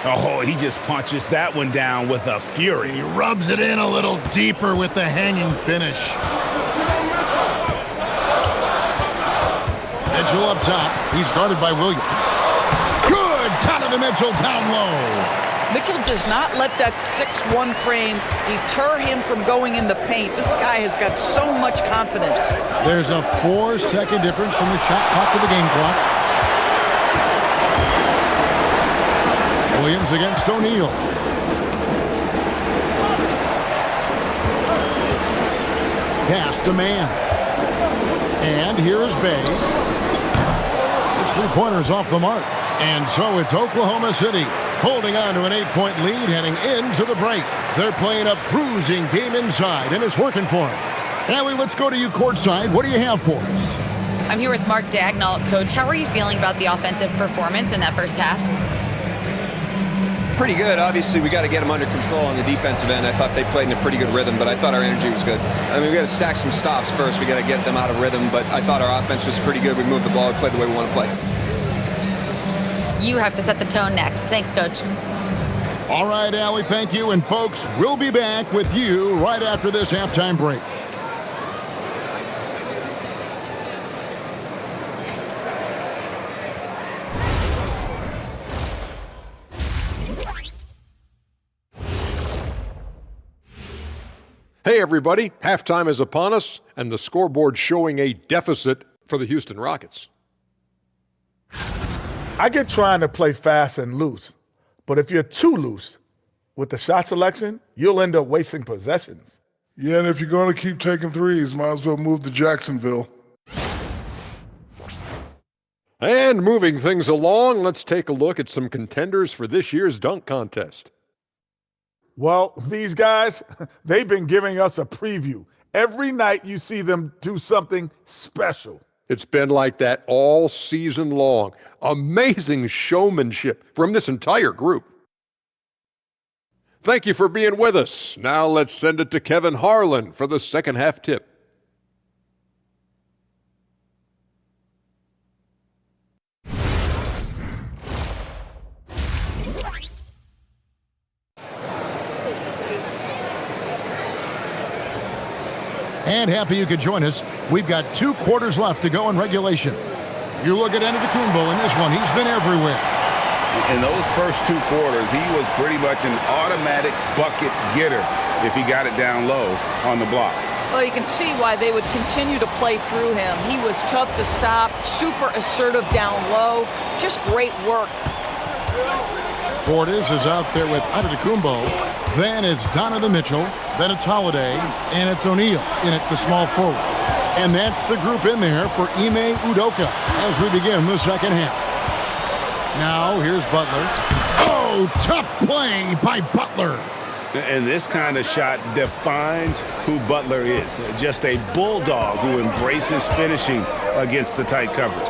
Speaker 4: Oh, he just punches that one down with a fury.
Speaker 1: He rubs it in a little deeper with the hanging finish. Mitchell up top. He's guarded by Williams. Good! Donovan Mitchell down low.
Speaker 3: Mitchell does not let that 6'1" frame deter him from going in the paint. This guy has got so much confidence.
Speaker 1: There's a 4-second difference from the shot clock to the game clock. Williams against O'Neal. Pass to Mann. And here is Bay. His three-pointers off the mark. And so it's Oklahoma City holding on to an 8-point lead heading into the break. They're playing a bruising game inside, and it's working for them. Allie, let's go to you courtside. What do you have for us?
Speaker 7: I'm here with Mark Dagnall. Coach, how are you feeling about the offensive performance in that first half?
Speaker 10: Pretty good. Obviously, we got to get them under control on the defensive end. I thought they played in a pretty good rhythm, but I thought our energy was good. I mean, we got to stack some stops first. We got to get them out of rhythm, but I thought our offense was pretty good. We moved the ball. We played the way we want to play.
Speaker 7: You have to set the tone next. Thanks, Coach.
Speaker 1: All right, Allie, thank you. And, folks, we'll be back with you right after this halftime break.
Speaker 11: Hey, everybody. Halftime is upon us, and the scoreboard showing a deficit for the Houston Rockets.
Speaker 9: I get trying to play fast and loose, but if you're too loose with the shot selection, you'll end up wasting possessions.
Speaker 12: Yeah, and if you're going to keep taking threes, might as well move to Jacksonville.
Speaker 11: And moving things along, let's take a look at some contenders for this year's dunk contest.
Speaker 9: Well, these guys, they've been giving us a preview, Every night you see them do something special.
Speaker 11: It's been like that all season long. Amazing showmanship from this entire group. Thank you for being with us. Now let's send it to Kevin Harlan for the second half tip.
Speaker 1: And happy you could join us. We've got 2 quarters left to go in regulation. You look at Antetokounmpo in this one. He's been everywhere.
Speaker 2: In those first 2 quarters, he was pretty much an automatic bucket getter if he got it down low on the block.
Speaker 3: Well, you can see why they would continue to play through him. He was tough to stop, super assertive down low. Just great work.
Speaker 1: Portis is out there with Antetokounmpo. Then it's Donovan Mitchell. Then it's Holiday. And it's O'Neal in at the small forward. And that's the group in there for Ime Udoka as we begin the second half. Now here's Butler. Oh, tough play by Butler.
Speaker 2: And this kind of shot defines who Butler is. Just a bulldog who embraces finishing against the tight coverage.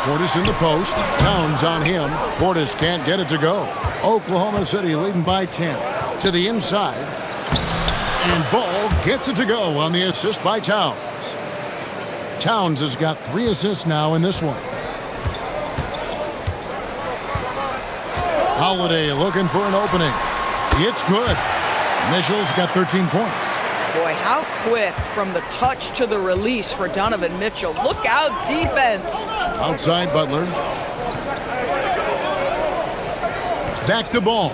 Speaker 1: Portis in the post. Towns on him. Portis can't get it to go. Oklahoma City leading by 10. To the inside. And Ball gets it to go on the assist by Towns. Towns has got 3 assists now in this one. Holiday looking for an opening. It's good. Mitchell's got 13 points.
Speaker 3: Boy, how quick from the touch to the release for Donovan Mitchell. Look out, defense.
Speaker 1: Outside Butler. Back to Ball.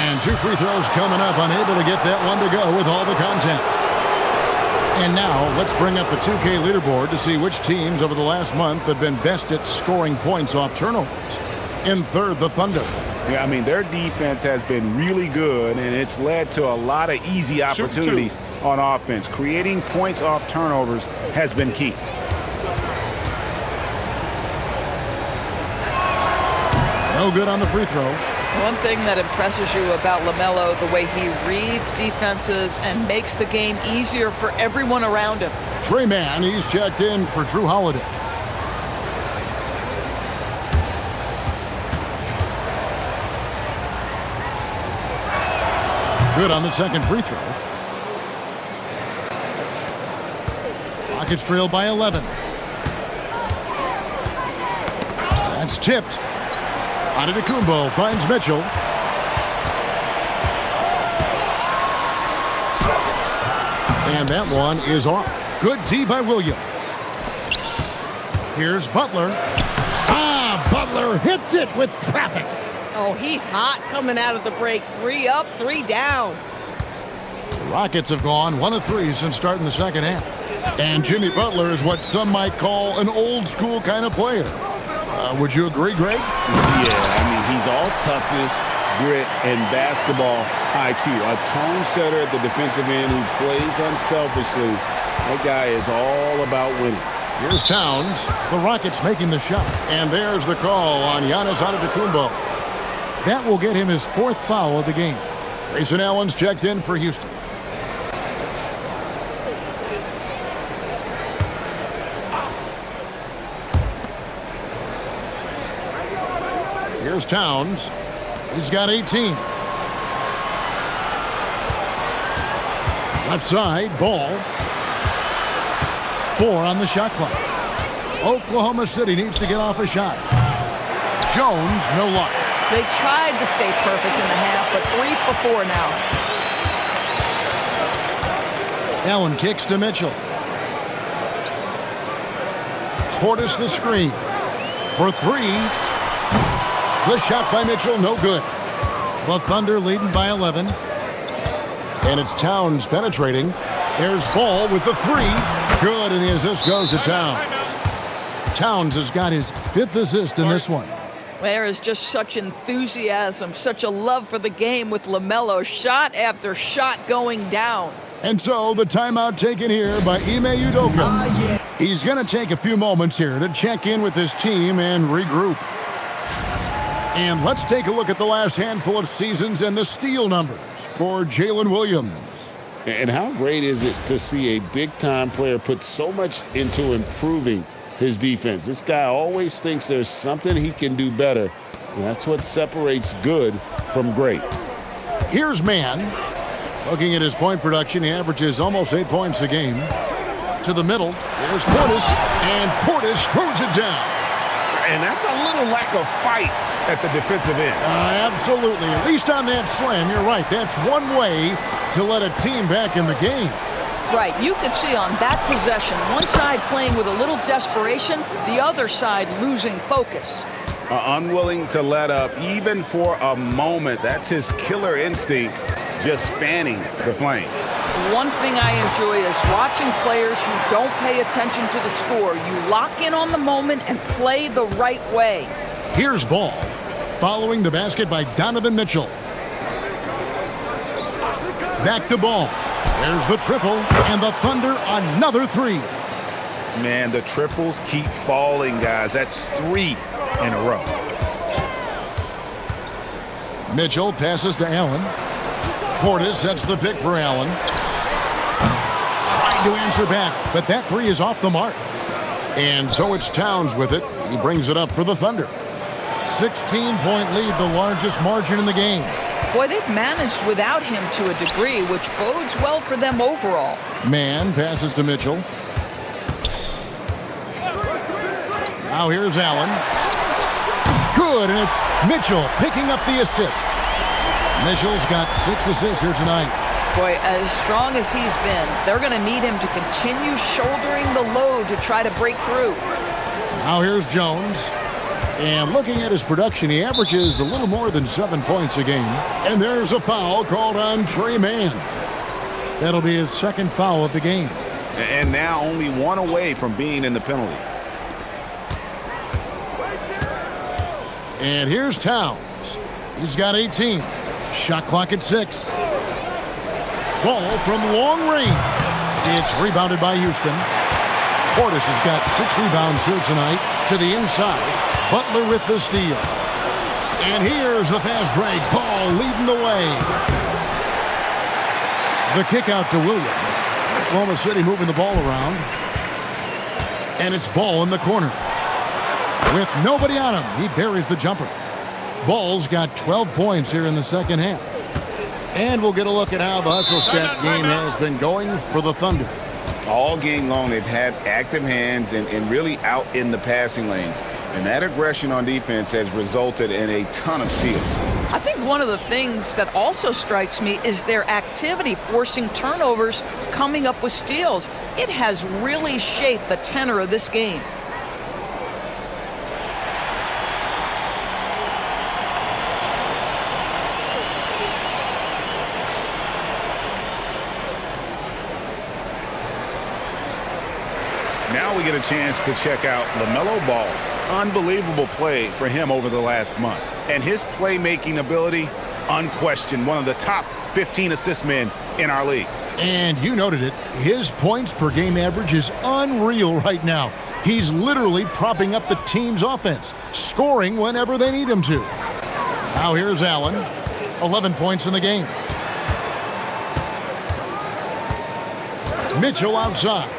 Speaker 1: And 2 free throws coming up. Unable to get that one to go with all the contact. And now let's bring up the 2K leaderboard to see which teams over the last month have been best at scoring points off turnovers. In third, the Thunder.
Speaker 2: Yeah, I mean, their defense has been really good, and it's led to a lot of easy opportunities on offense. Creating points off turnovers has been key.
Speaker 1: No good on the free throw.
Speaker 3: One thing that impresses you about LaMelo, the way he reads defenses and makes the game easier for everyone around him.
Speaker 1: Trey Mann, he's checked in for Drew Holiday. Good on the second free throw. Rockets trail by 11. That's tipped. Antetokounmpo finds Mitchell. And that one is off. Good D by Williams. Here's Butler. Butler hits it with traffic.
Speaker 5: Oh, he's hot coming out of the break. 3 up, 3 down.
Speaker 1: The Rockets have gone 1 of 3 since starting the second half. And Jimmy Butler is what some might call an old school kind of player. Would you agree, Greg?
Speaker 2: Yeah, I mean, he's all toughness, grit, and basketball IQ. A tone setter at the defensive end who plays unselfishly. That guy is all about winning.
Speaker 1: Here's Towns. The Rockets making the shot. And there's the call on Giannis Antetokounmpo. That will get him his 4th foul of the game. Grayson Allen's checked in for Houston. Here's Towns. He's got 18. Left side, Ball. 4 on the shot clock. Oklahoma City needs to get off a shot. Jones, no luck.
Speaker 3: They tried to stay perfect in the half, but 3 for 4 now.
Speaker 1: Allen kicks to Mitchell. Portis the screen. For 3. The shot by Mitchell, no good. The Thunder leading by 11. And it's Towns penetrating. There's Ball with the 3. Good, and the assist goes to Towns. Towns has got his 5th assist in this one.
Speaker 3: There is just such enthusiasm, such a love for the game with LaMelo, shot after shot going down.
Speaker 1: And so the timeout taken here by Ime Udoka. He's going to take a few moments here to check in with his team and regroup. And let's take a look at the last handful of seasons and the steal numbers for Jalen Williams.
Speaker 2: And how great is it to see a big-time player put so much into improving his defense? This guy always thinks there's something he can do better. And that's what separates good from great.
Speaker 1: Here's Mann. Looking at his point production, he averages almost 8 points a game. To the middle, there's Portis, and Portis throws it down.
Speaker 4: And that's a little lack of fight at the defensive end.
Speaker 1: Absolutely. At least on that slam, you're right. That's one way to let a team back in the game.
Speaker 6: Right, you could see on that possession, one side playing with a little desperation, the other side losing focus.
Speaker 2: Unwilling to let up even for a moment. That's his killer instinct, just fanning the flame.
Speaker 6: One thing I enjoy is watching players who don't pay attention to the score. You lock in on the moment and play the right way.
Speaker 1: Here's Ball, following the basket by Donovan Mitchell. Back to Ball. There's the triple, and the Thunder another three.
Speaker 4: Man, the triples keep falling, guys. That's 3 in a row.
Speaker 1: Mitchell passes to Allen. Portis sets the pick for Allen. Trying to answer back, but that three is off the mark. And so it's Towns with it. He brings it up for the Thunder. 16-point lead, the largest margin in the game.
Speaker 3: Boy, they've managed without him to a degree, which bodes well for them overall.
Speaker 1: Mann passes to Mitchell. Now here's Allen. Good, and it's Mitchell picking up the assist. Mitchell's got 6 assists here tonight.
Speaker 3: Boy, as strong as he's been, they're going to need him to continue shouldering the load to try to break through.
Speaker 1: Now here's Jones. And looking at his production, he averages a little more than 7 points a game. And there's a foul called on Trey Mann. That'll be his second foul of the game.
Speaker 4: And now only 1 away from being in the penalty.
Speaker 1: And here's Towns. He's got 18. Shot clock at 6. Ball from long range. It's rebounded by Houston. Portis has got 6 rebounds here tonight. To the inside. Butler with the steal. And here's the fast break. Ball leading the way. The kick out to Williams. Oklahoma City moving the ball around. And it's Ball in the corner. With nobody on him, he buries the jumper. Ball's got 12 points here in the second half. And we'll get a look at how the hustle step game has been going for the Thunder.
Speaker 2: All game long, they've had active hands and really out in the passing lanes. And that aggression on defense has resulted in a ton of steals.
Speaker 3: I think one of the things that also strikes me is their activity forcing turnovers, coming up with steals. It has really shaped the tenor of this game.
Speaker 4: Now we get a chance to check out LaMelo Ball. Unbelievable play for him over the last month. And his playmaking ability, unquestioned, one of the top 15 assist men in our league.
Speaker 1: And you noted it, his points per game average is unreal right now. He's literally propping up the team's offense, scoring whenever they need him to. Now here's Allen, 11 points in the game. Mitchell outside.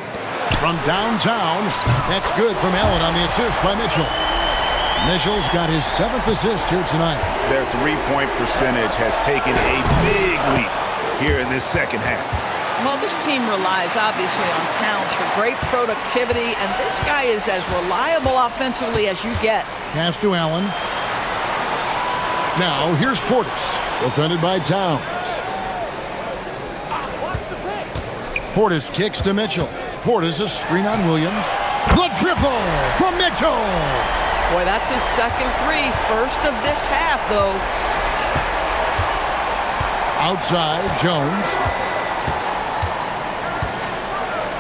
Speaker 1: From downtown, that's good from Allen on the assist by Mitchell. Mitchell's got his 7th assist here tonight.
Speaker 4: Their three-point percentage has taken a big leap here in this second half.
Speaker 3: Well, this team relies obviously on Towns for great productivity, and this guy is as reliable offensively as you get.
Speaker 1: Pass to Allen. Now here's Portis, defended by Towns. Portis kicks to Mitchell. Portis a screen on Williams. The triple from Mitchell.
Speaker 3: Boy, that's his second three. First of this half, though.
Speaker 1: Outside, Jones.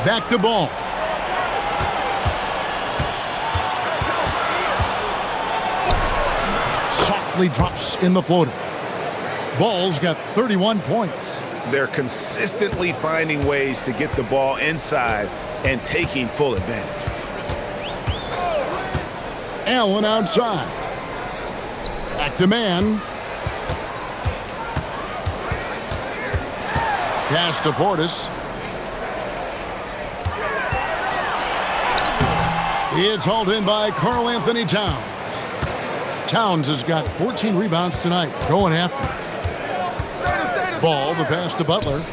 Speaker 1: Back to Ball. Softly drops in the floater. Ball's got 31 points.
Speaker 4: They're consistently finding ways to get the ball inside and taking full advantage.
Speaker 1: Allen outside. Back to man. Pass to Portis. It's hauled in by Karl Anthony Towns. Towns has got 14 rebounds tonight, going after. Ball, the pass to Butler.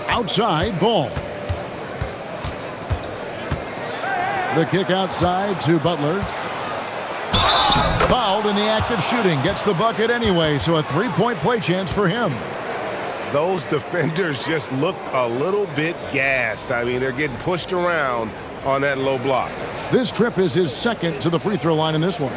Speaker 1: Outside, Ball. The kick outside to Butler. Fouled in the act of shooting. Gets the bucket anyway, so a three-point play chance for him.
Speaker 4: Those defenders just look a little bit gassed. I mean, they're getting pushed around on that low block.
Speaker 1: This trip is his second to the free throw line in this one.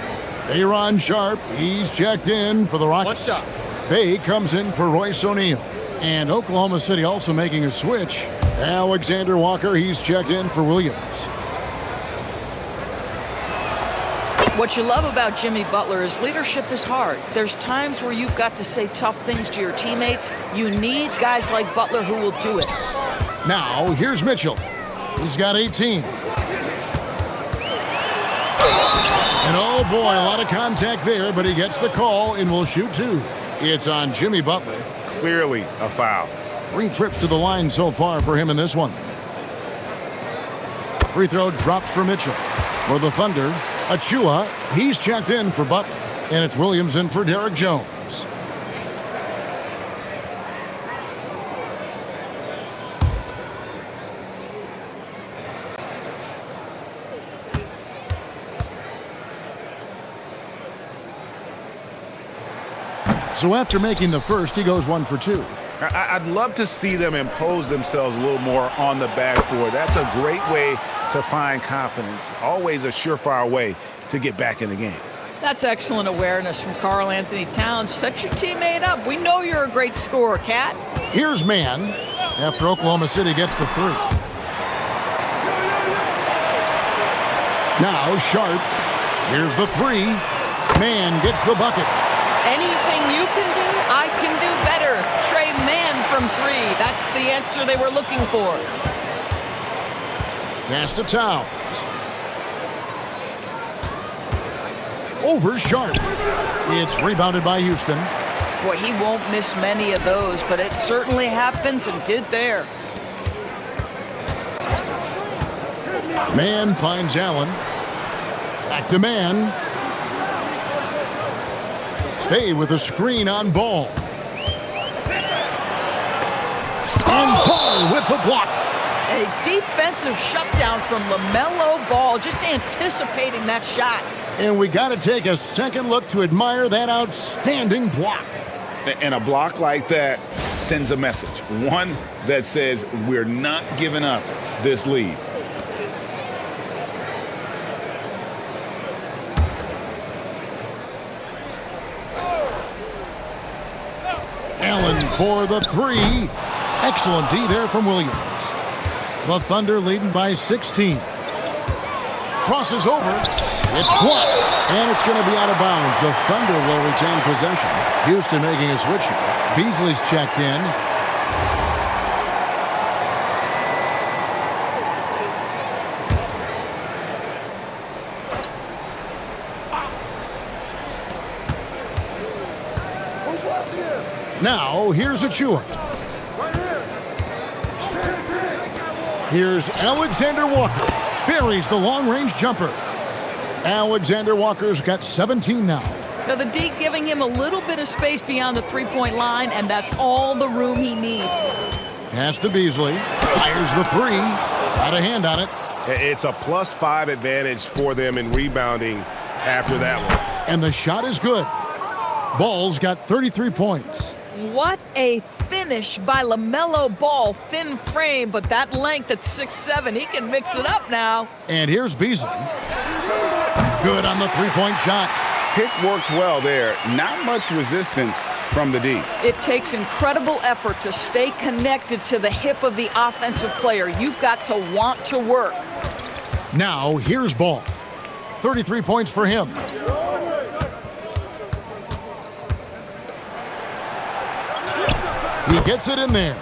Speaker 1: Aaron Sharp, he's checked in for the Rockets.
Speaker 13: One shot.
Speaker 1: Bay comes in for Royce O'Neal. And Oklahoma City also making a switch. Alexander Walker, he's checked in for Williams.
Speaker 3: What you love about Jimmy Butler is leadership is hard. There's times where you've got to say tough things to your teammates. You need guys like Butler who will do it.
Speaker 1: Now, here's Mitchell. He's got 18. And oh boy, a lot of contact there, but he gets the call and will shoot two. It's on Jimmy Butler.
Speaker 4: Clearly a foul.
Speaker 1: 3 trips to the line so far for him in this one. Free throw drops for Mitchell. For the Thunder, Achua, he's checked in for Butler. And it's Williams in for Derek Jones. So after making the first, he goes 1 for 2.
Speaker 4: I'd love to see them impose themselves a little more on the backboard. That's a great way to find confidence. Always a surefire way to get back in the game.
Speaker 3: That's excellent awareness from Karl Anthony Towns. Set your teammate up. We know you're a great scorer, Cat.
Speaker 1: Here's man after Oklahoma City gets the 3. Now Sharp. Here's the 3. Man gets the bucket.
Speaker 3: Anything you can do, I can do better. Trey Mann from 3. That's the answer they were looking for.
Speaker 1: Pass to Towns. Over Sharp. It's rebounded by Houston.
Speaker 3: Boy, he won't miss many of those, but it certainly happens and did there.
Speaker 1: Man finds Allen. Back to man. Bay with a screen on Ball. And Ball with the block.
Speaker 3: A defensive shutdown from LaMelo Ball, just anticipating that shot.
Speaker 1: And we got to take a second look to admire that outstanding block.
Speaker 2: And a block like that sends a message. One that says we're not giving up this lead.
Speaker 1: Allen for the 3. Excellent D there from Williams. The Thunder leading by 16. Crosses over. It's blocked. And it's going to be out of bounds. The Thunder will retain possession. Houston making a switch here. Beasley's checked in. Now, here's Achua. Here's Alexander Walker. Buries the long-range jumper. Alexander Walker's got 17 now.
Speaker 6: Now the D giving him a little bit of space beyond the three-point line, and that's all the room he needs.
Speaker 1: Pass to Beasley. Fires the 3. Got a hand on it.
Speaker 4: It's a +5 advantage for them in rebounding after that one.
Speaker 1: And the shot is good. Ball's got 33 points.
Speaker 3: What a finish by LaMelo Ball. Thin frame, but that length at 6'7", he can mix it up now.
Speaker 1: And here's Beasley. Good on the three-point shot.
Speaker 2: Pick works well there. Not much resistance from the D.
Speaker 3: It takes incredible effort to stay connected to the hip of the offensive player. You've got to want to work.
Speaker 1: Now, here's Ball. 33 points for him. He gets it in there.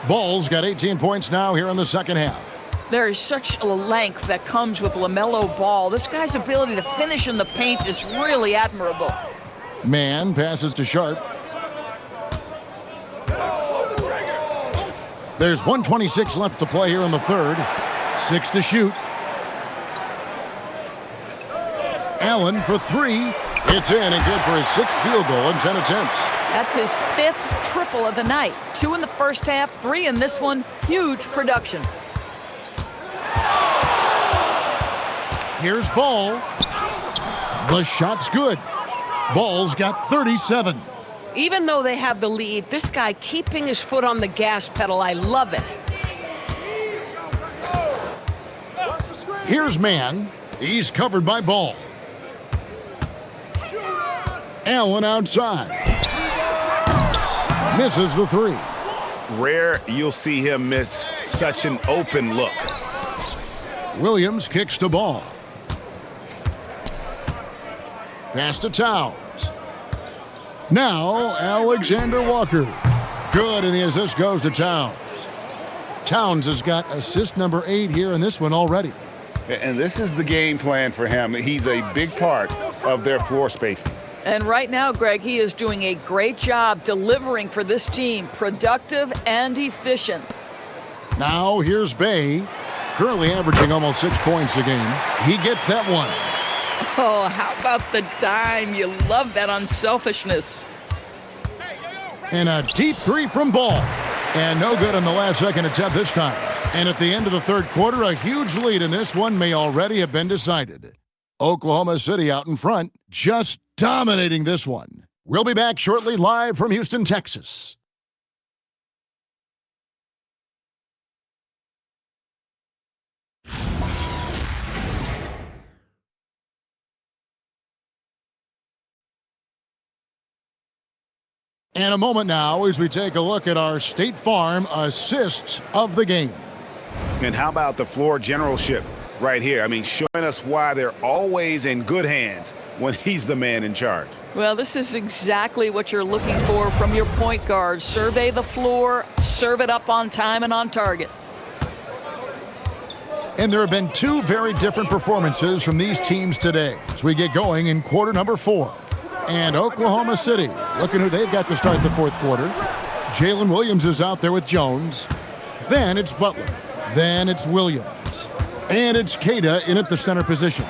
Speaker 1: Ball's got 18 points now here in the second half.
Speaker 3: There is such a length that comes with LaMelo Ball. This guy's ability to finish in the paint is really admirable.
Speaker 1: Man passes to Sharp. There's 1:26 left to play here in the third. 6 to shoot. Allen for 3. It's in and good for his 6th field goal in 10 attempts.
Speaker 6: That's his 5th triple of the night. 2 in the first half, 3 in this one. Huge production.
Speaker 1: Here's Ball. The shot's good. Ball's got 37.
Speaker 5: Even though they have the lead, this guy keeping his foot on the gas pedal, I love it.
Speaker 1: Here's Man. He's covered by Ball. Allen outside. Misses the 3.
Speaker 4: Rare you'll see him miss such an open look.
Speaker 1: Williams kicks to Ball. Pass to Towns. Now, Alexander Walker. Good, and the assist goes to Towns. Towns has got assist number 8 here in this one already.
Speaker 2: And this is the game plan for him. He's a big part of their floor spacing.
Speaker 3: And right now, Greg, he is doing a great job delivering for this team, productive and efficient.
Speaker 1: Now, here's Bay. Currently averaging almost 6 points a game. He gets that one.
Speaker 3: Oh, how about the dime? You love that unselfishness.
Speaker 1: And a deep 3 from Ball. And no good on the last second attempt this time. And at the end of the third quarter, a huge lead in this one may already have been decided. Oklahoma City out in front, just dominating this one. We'll be back shortly live from Houston, Texas. And a moment now as we take a look at our State Farm assists of the game.
Speaker 4: And how about the floor generalship right here? I mean, showing us why they're always in good hands when he's the man in charge.
Speaker 3: Well, this is exactly what you're looking for from your point guard. Survey the floor, serve it up on time and on target.
Speaker 1: And there have been 2 very different performances from these teams today as we get going in quarter number 4. And Oklahoma City, looking who they've got to start the fourth quarter. Jalen Williams is out there with Jones. Then it's Butler. Then it's Williams. And it's Cada in at the center position.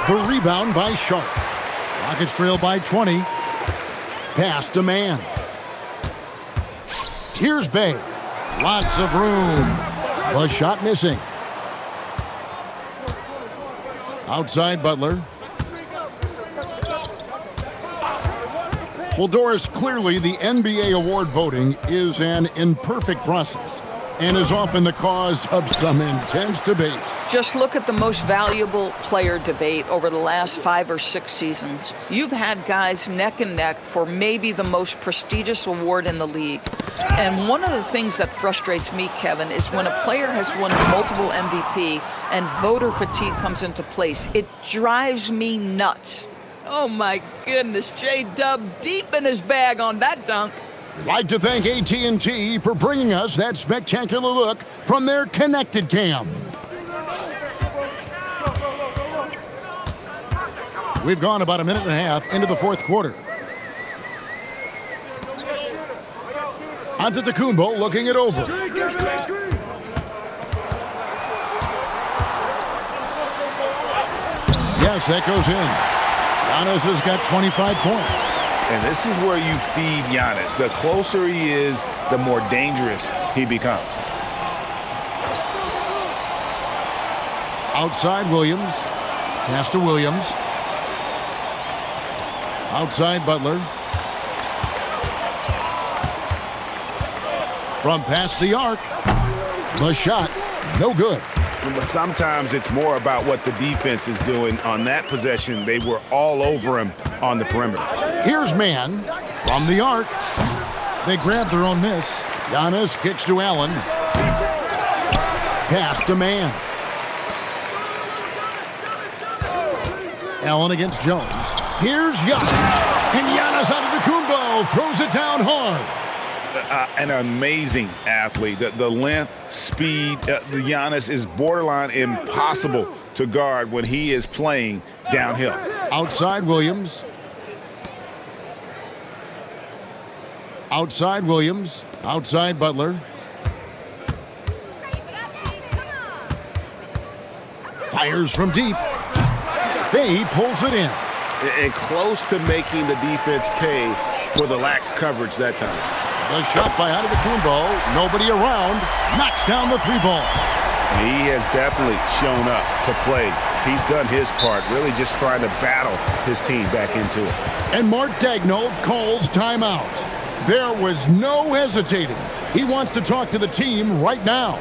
Speaker 1: The rebound by Sharp. Rockets trail by 20. Pass to Man. Here's Bay. Lots of room. The shot missing. Outside Butler. Well, Doris, clearly the NBA award voting is an imperfect process and is often the cause of some intense debate.
Speaker 3: Just look at the most valuable player debate over the last 5 or 6 seasons. You've had guys neck and neck for maybe the most prestigious award in the league. And one of the things that frustrates me, Kevin, is when a player has won multiple MVP and voter fatigue comes into place. It drives me nuts. Oh, my goodness. J-Dub deep in his bag on that dunk.
Speaker 1: We'd like to thank AT&T for bringing us that spectacular look from their connected cam. We've gone about a minute and a half into the fourth quarter. Antetokounmpo looking it over. Yes, that goes in. Giannis has got 25 points.
Speaker 2: And this is where you feed Giannis. The closer he is, the more dangerous he becomes.
Speaker 1: Outside Williams. Pass to Williams. Outside Butler. From past the arc. The shot, no good.
Speaker 4: But sometimes it's more about what the defense is doing. On that possession, they were all over him on the perimeter.
Speaker 1: Here's Man from the arc. They grab their own miss. Giannis kicks to Allen. Pass to Man. Allen against Jones. Here's Giannis. And Giannis Antetokounmpo throws it down hard.
Speaker 4: an amazing athlete. The length, speed, the Giannis is borderline impossible to guard when he is playing downhill.
Speaker 1: Outside Williams. Outside Williams. Outside Butler. Fires from deep. He pulls it in.
Speaker 4: And close to making the defense pay for the lax coverage that time.
Speaker 1: The shot by Antetokounmpo. Nobody around. Knocks down the three ball.
Speaker 4: He has definitely shown up to play. He's done his part, really just trying to battle his team back into it.
Speaker 1: And Mark Daigneault calls timeout. There was no hesitating. He wants to talk to the team right now.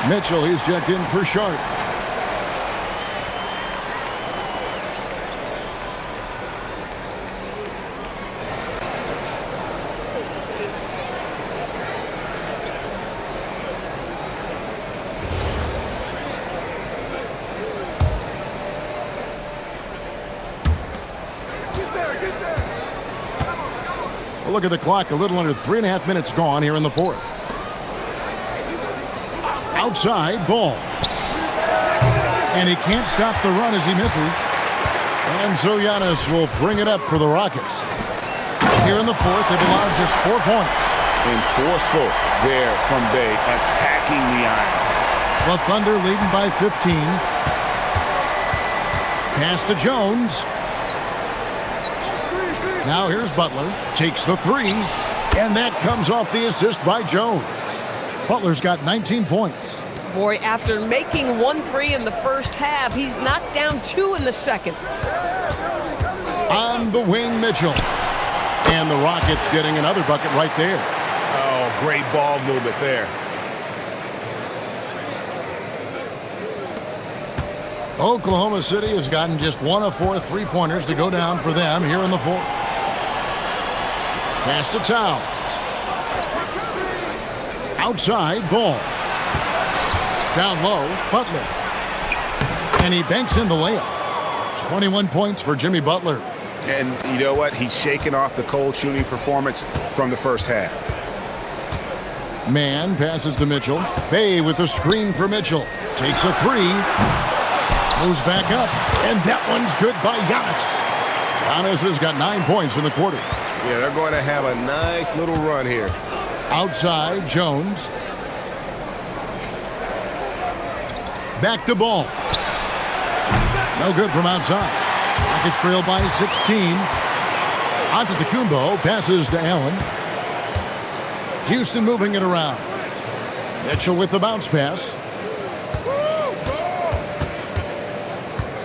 Speaker 1: Mitchell, he's checked in for Sharp. Well, look at the clock. A little under 3.5 minutes gone here in the fourth. Outside, Ball. And he can't stop the run as he misses. And so Giannis will bring it up for the Rockets. Here in the fourth, they've allowed just 4 points.
Speaker 4: And forceful there from Bay, attacking the iron.
Speaker 1: The Thunder leading by 15. Pass to Jones. Now here's Butler. Takes the three. And that comes off the assist by Jones. Butler's got 19 points.
Speaker 5: Boy, after making 1 3 in the first half, he's knocked down 2 in the second.
Speaker 1: On the wing, Mitchell. And the Rockets getting another bucket right there.
Speaker 4: Oh, great ball movement there.
Speaker 1: Oklahoma City has gotten just 1 of 4 3-pointers to go down for them here in the fourth. Pass to Towns. Outside, Ball. Down low, Butler. And he banks in the layup. 21 points for Jimmy Butler.
Speaker 4: And you know what? He's shaking off the cold shooting performance from the first half.
Speaker 1: Man passes to Mitchell. Bay with the screen for Mitchell. Takes a three. Goes back up. And that one's good by Giannis. Giannis has got 9 points in the quarter.
Speaker 4: Yeah, they're going to have a nice little run here.
Speaker 1: Outside, Jones. Back to Ball. No good from outside. Rockets trail by 16. Antetokounmpo passes to Allen. Houston moving it around. Mitchell with the bounce pass.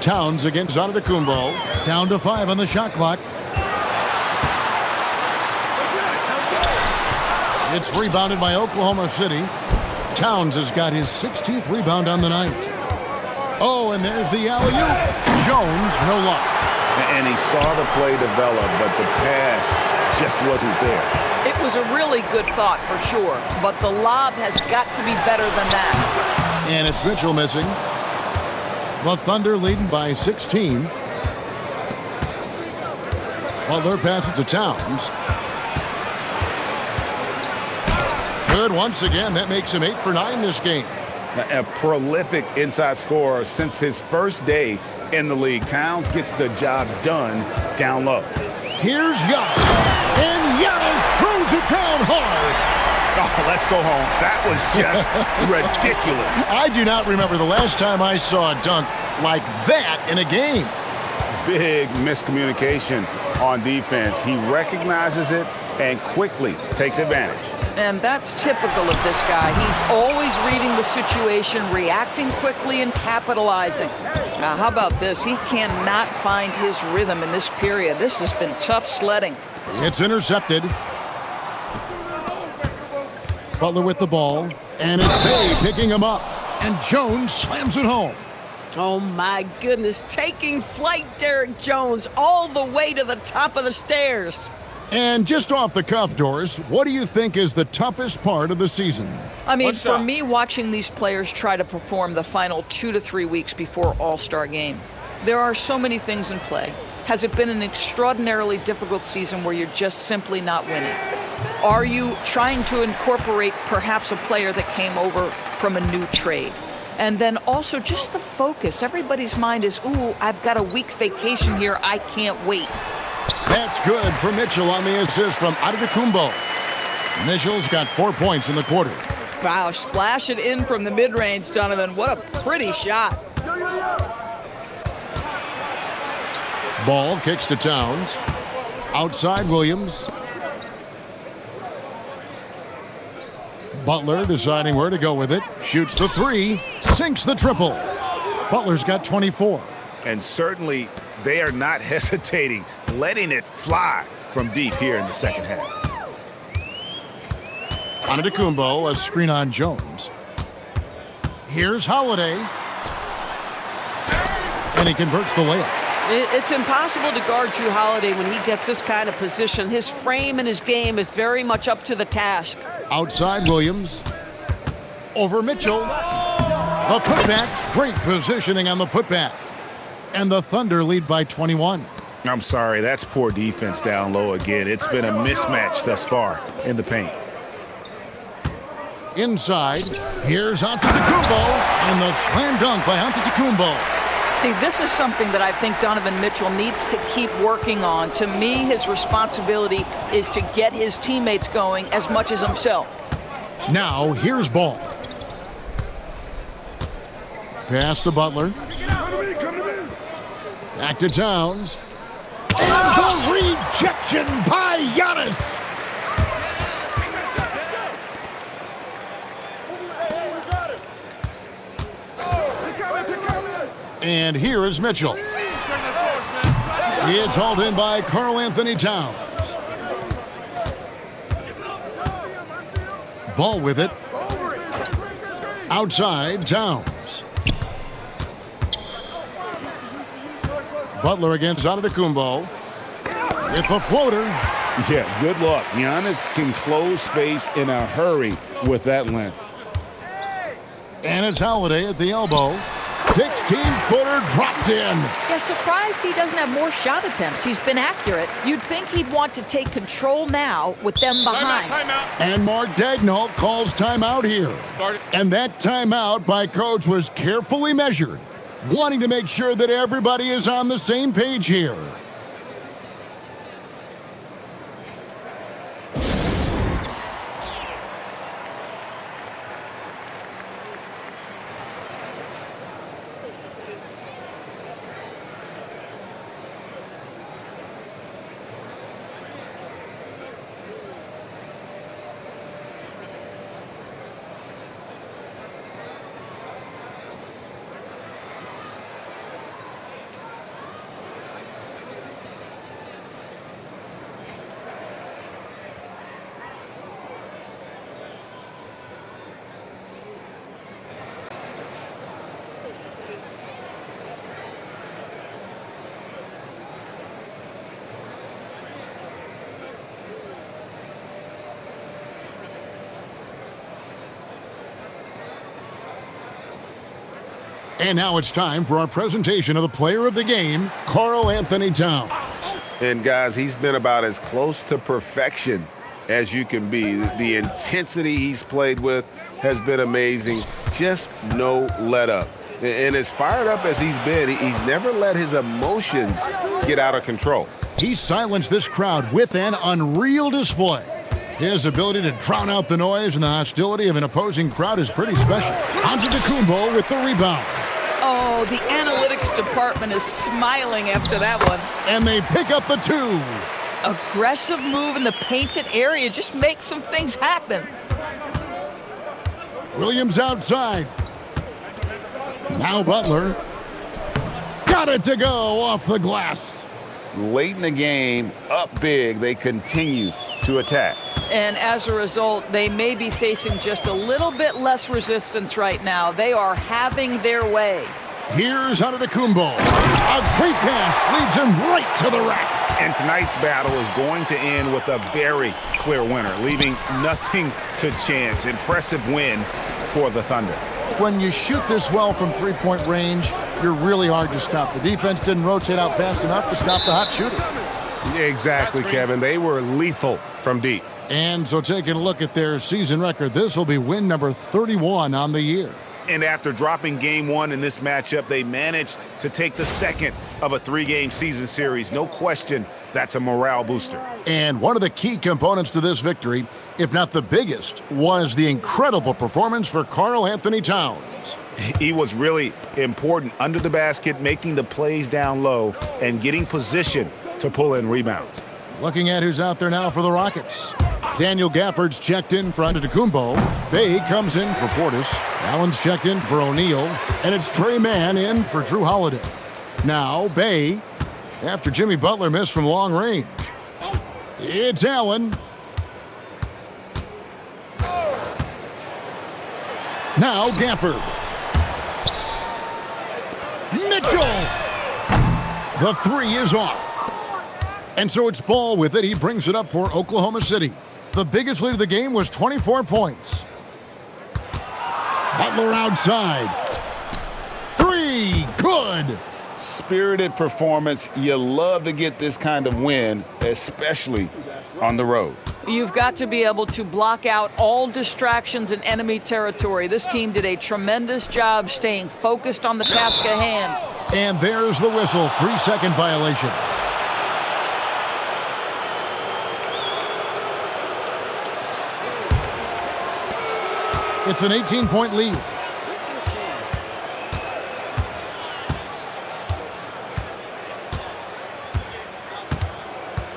Speaker 1: Towns against Antetokounmpo. Down to 5 on the shot clock. It's rebounded by Oklahoma City. Towns has got his 16th rebound on the night. Oh, and there's the alley-oop. Jones, no luck.
Speaker 4: And he saw the play develop, but the pass just wasn't there.
Speaker 3: It was a really good thought for sure, but the lob has got to be better than that.
Speaker 1: And it's Mitchell missing. The Thunder leading by 16. Butler passes to Towns. Good once again. That makes him 8 for 9 this game.
Speaker 2: a prolific inside scorer since his first day in the league. Towns gets the job done down low.
Speaker 1: Here's Giannis, and Giannis throws it down hard.
Speaker 4: Oh, let's go home. That was just ridiculous.
Speaker 1: I do not remember the last time I saw a dunk like that in a game.
Speaker 2: Big miscommunication on defense. He recognizes it and quickly takes advantage.
Speaker 3: And that's typical of this guy. He's always reading the situation, reacting quickly, and capitalizing. Now, how about this? He cannot find his rhythm in this period. This has been tough sledding.
Speaker 1: It's intercepted. Butler with the ball, and it's Bay picking him up. And Jones slams it home.
Speaker 5: Oh, my goodness. Taking flight, Derek Jones, all the way to the top of the stairs.
Speaker 1: And just off the cuff, Doris, what do you think is the toughest part of the season?
Speaker 3: I mean, for me, watching these players try to perform the final 2 to 3 weeks before All-Star game, there are so many things in play. Has it been an extraordinarily difficult season where you're just simply not winning? Are you trying to incorporate perhaps a player that came over from a new trade? And then also just the focus. Everybody's mind is, ooh, I've got a week vacation here. I can't wait.
Speaker 1: That's good for Mitchell on the assist from Antetokounmpo. Mitchell's got 4 points in the quarter.
Speaker 3: Wow, splash it in from the mid-range, Donovan. What a pretty shot.
Speaker 1: Ball kicks to Towns. Outside Williams. Butler deciding where to go with it. Shoots the three. Sinks the triple. Butler's got 24.
Speaker 4: And certainly they are not hesitating, letting it fly from deep here in the second half.
Speaker 1: Antetokounmpo, a screen on Jones. Here's Holiday. And he converts the layup.
Speaker 5: It's impossible to guard Drew Holiday when he gets this kind of position. His frame and his game is very much up to the task.
Speaker 1: Outside Williams. Over Mitchell. The putback. Great positioning on the putback. And the Thunder lead by 21.
Speaker 4: I'm sorry, that's poor defense down low again. It's been a mismatch thus far in the paint.
Speaker 1: Inside, here's Antetokounmpo, and the slam dunk by Antetokounmpo.
Speaker 3: See, this is something that I think Donovan Mitchell needs to keep working on. To me, his responsibility is to get his teammates going as much as himself.
Speaker 1: Now, here's Ball. Pass to Butler. Back to Towns. And the rejection by Giannis. And here is Mitchell. It's hauled in by Karl-Anthony Towns. Ball with it. Outside, Towns. Butler against Antetokounmpo. With the floater.
Speaker 2: Yeah, good luck. Giannis can close space in a hurry with that length.
Speaker 1: And it's Holiday at the elbow. 16-footer drops in.
Speaker 6: Yeah, surprised he doesn't have more shot attempts. He's been accurate. You'd think he'd want to take control now with them behind.
Speaker 12: Timeout.
Speaker 1: And Mark Daigneault calls timeout here. And that timeout by coach was carefully measured, wanting to make sure that everybody is on the same page here. And now it's time for our presentation of the player of the game, Karl-Anthony Towns.
Speaker 4: And guys, he's been about as close to perfection as you can be. The intensity he's played with has been amazing. Just no let up. And as fired up as he's been, he's never let his emotions get out of control.
Speaker 1: He silenced this crowd with an unreal display. His ability to drown out the noise and the hostility of an opposing crowd is pretty special. Antetokounmpo with the rebound.
Speaker 3: Oh, the analytics department is smiling after that one.
Speaker 1: And they pick up the 2.
Speaker 3: Aggressive move in the painted area just makes some things happen.
Speaker 1: Williams outside. Now Butler. Got it to go off the glass.
Speaker 4: Late in the game, up big, they continue to attack.
Speaker 3: And as a result, they may be facing just a little bit less resistance right now. They are having their way.
Speaker 1: Here's Antetokounmpo. A great pass leads him right to the rack.
Speaker 4: And tonight's battle is going to end with a very clear winner, leaving nothing to chance. Impressive win for the Thunder.
Speaker 1: When you shoot this well from three-point range, you're really hard to stop. The defense didn't rotate out fast enough to stop the hot shooters.
Speaker 4: Exactly, Kevin. They were lethal from deep.
Speaker 1: And so taking a look at their season record, this will be win number 31 on the year.
Speaker 4: And after dropping game 1 in this matchup, they managed to take the second of a 3-game season series. No question, that's a morale booster.
Speaker 1: And one of the key components to this victory, if not the biggest, was the incredible performance for Karl Anthony Towns.
Speaker 4: He was really important under the basket, making the plays down low and getting position to pull in rebounds.
Speaker 1: Looking at who's out there now for the Rockets. Daniel Gafford's checked in for Antetokounmpo. Bay comes in for Portis. Allen's checked in for O'Neal. And it's Trey Mann in for Drew Holiday. Now Bay, after Jimmy Butler missed from long range. It's Allen. Now Gafford. Mitchell. The 3 is off. And so it's Ball with it. He brings it up for Oklahoma City. The biggest lead of the game was 24 points. Butler outside. 3, good.
Speaker 4: Spirited performance. You love to get this kind of win, especially on the road.
Speaker 3: You've got to be able to block out all distractions in enemy territory. This team did a tremendous job staying focused on the task at hand.
Speaker 1: And there's the whistle. 3-second violation. It's an 18-point lead.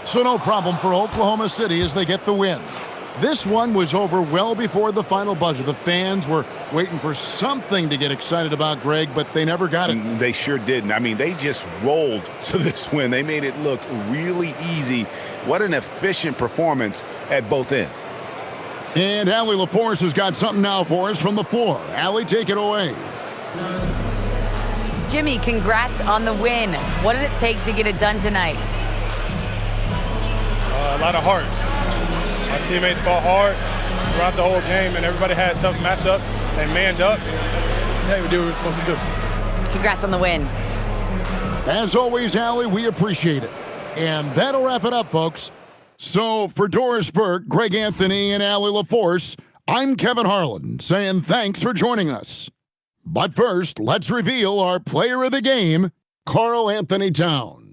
Speaker 1: So no problem for Oklahoma City as they get the win. This one was over well before the final buzzer. The fans were waiting for something to get excited about, Greg, but they never got it.
Speaker 4: They sure didn't. I mean, they just rolled to this win. They made it look really easy. What an efficient performance at both ends.
Speaker 1: And Allie LaForce has got something now for us from the floor. Allie, take it away.
Speaker 7: Jimmy, congrats on the win. What did it take to get it done tonight?
Speaker 13: A lot of heart. My teammates fought hard throughout the whole game, and everybody had a tough matchup. They manned up. Yeah, we did what we were supposed to do.
Speaker 7: Congrats on the win.
Speaker 1: As always, Allie, we appreciate it. And that'll wrap it up, folks. So for Doris Burke, Greg Anthony, and Allie LaForce, I'm Kevin Harlan saying thanks for joining us. But first, let's reveal our player of the game, Karl Anthony Towns.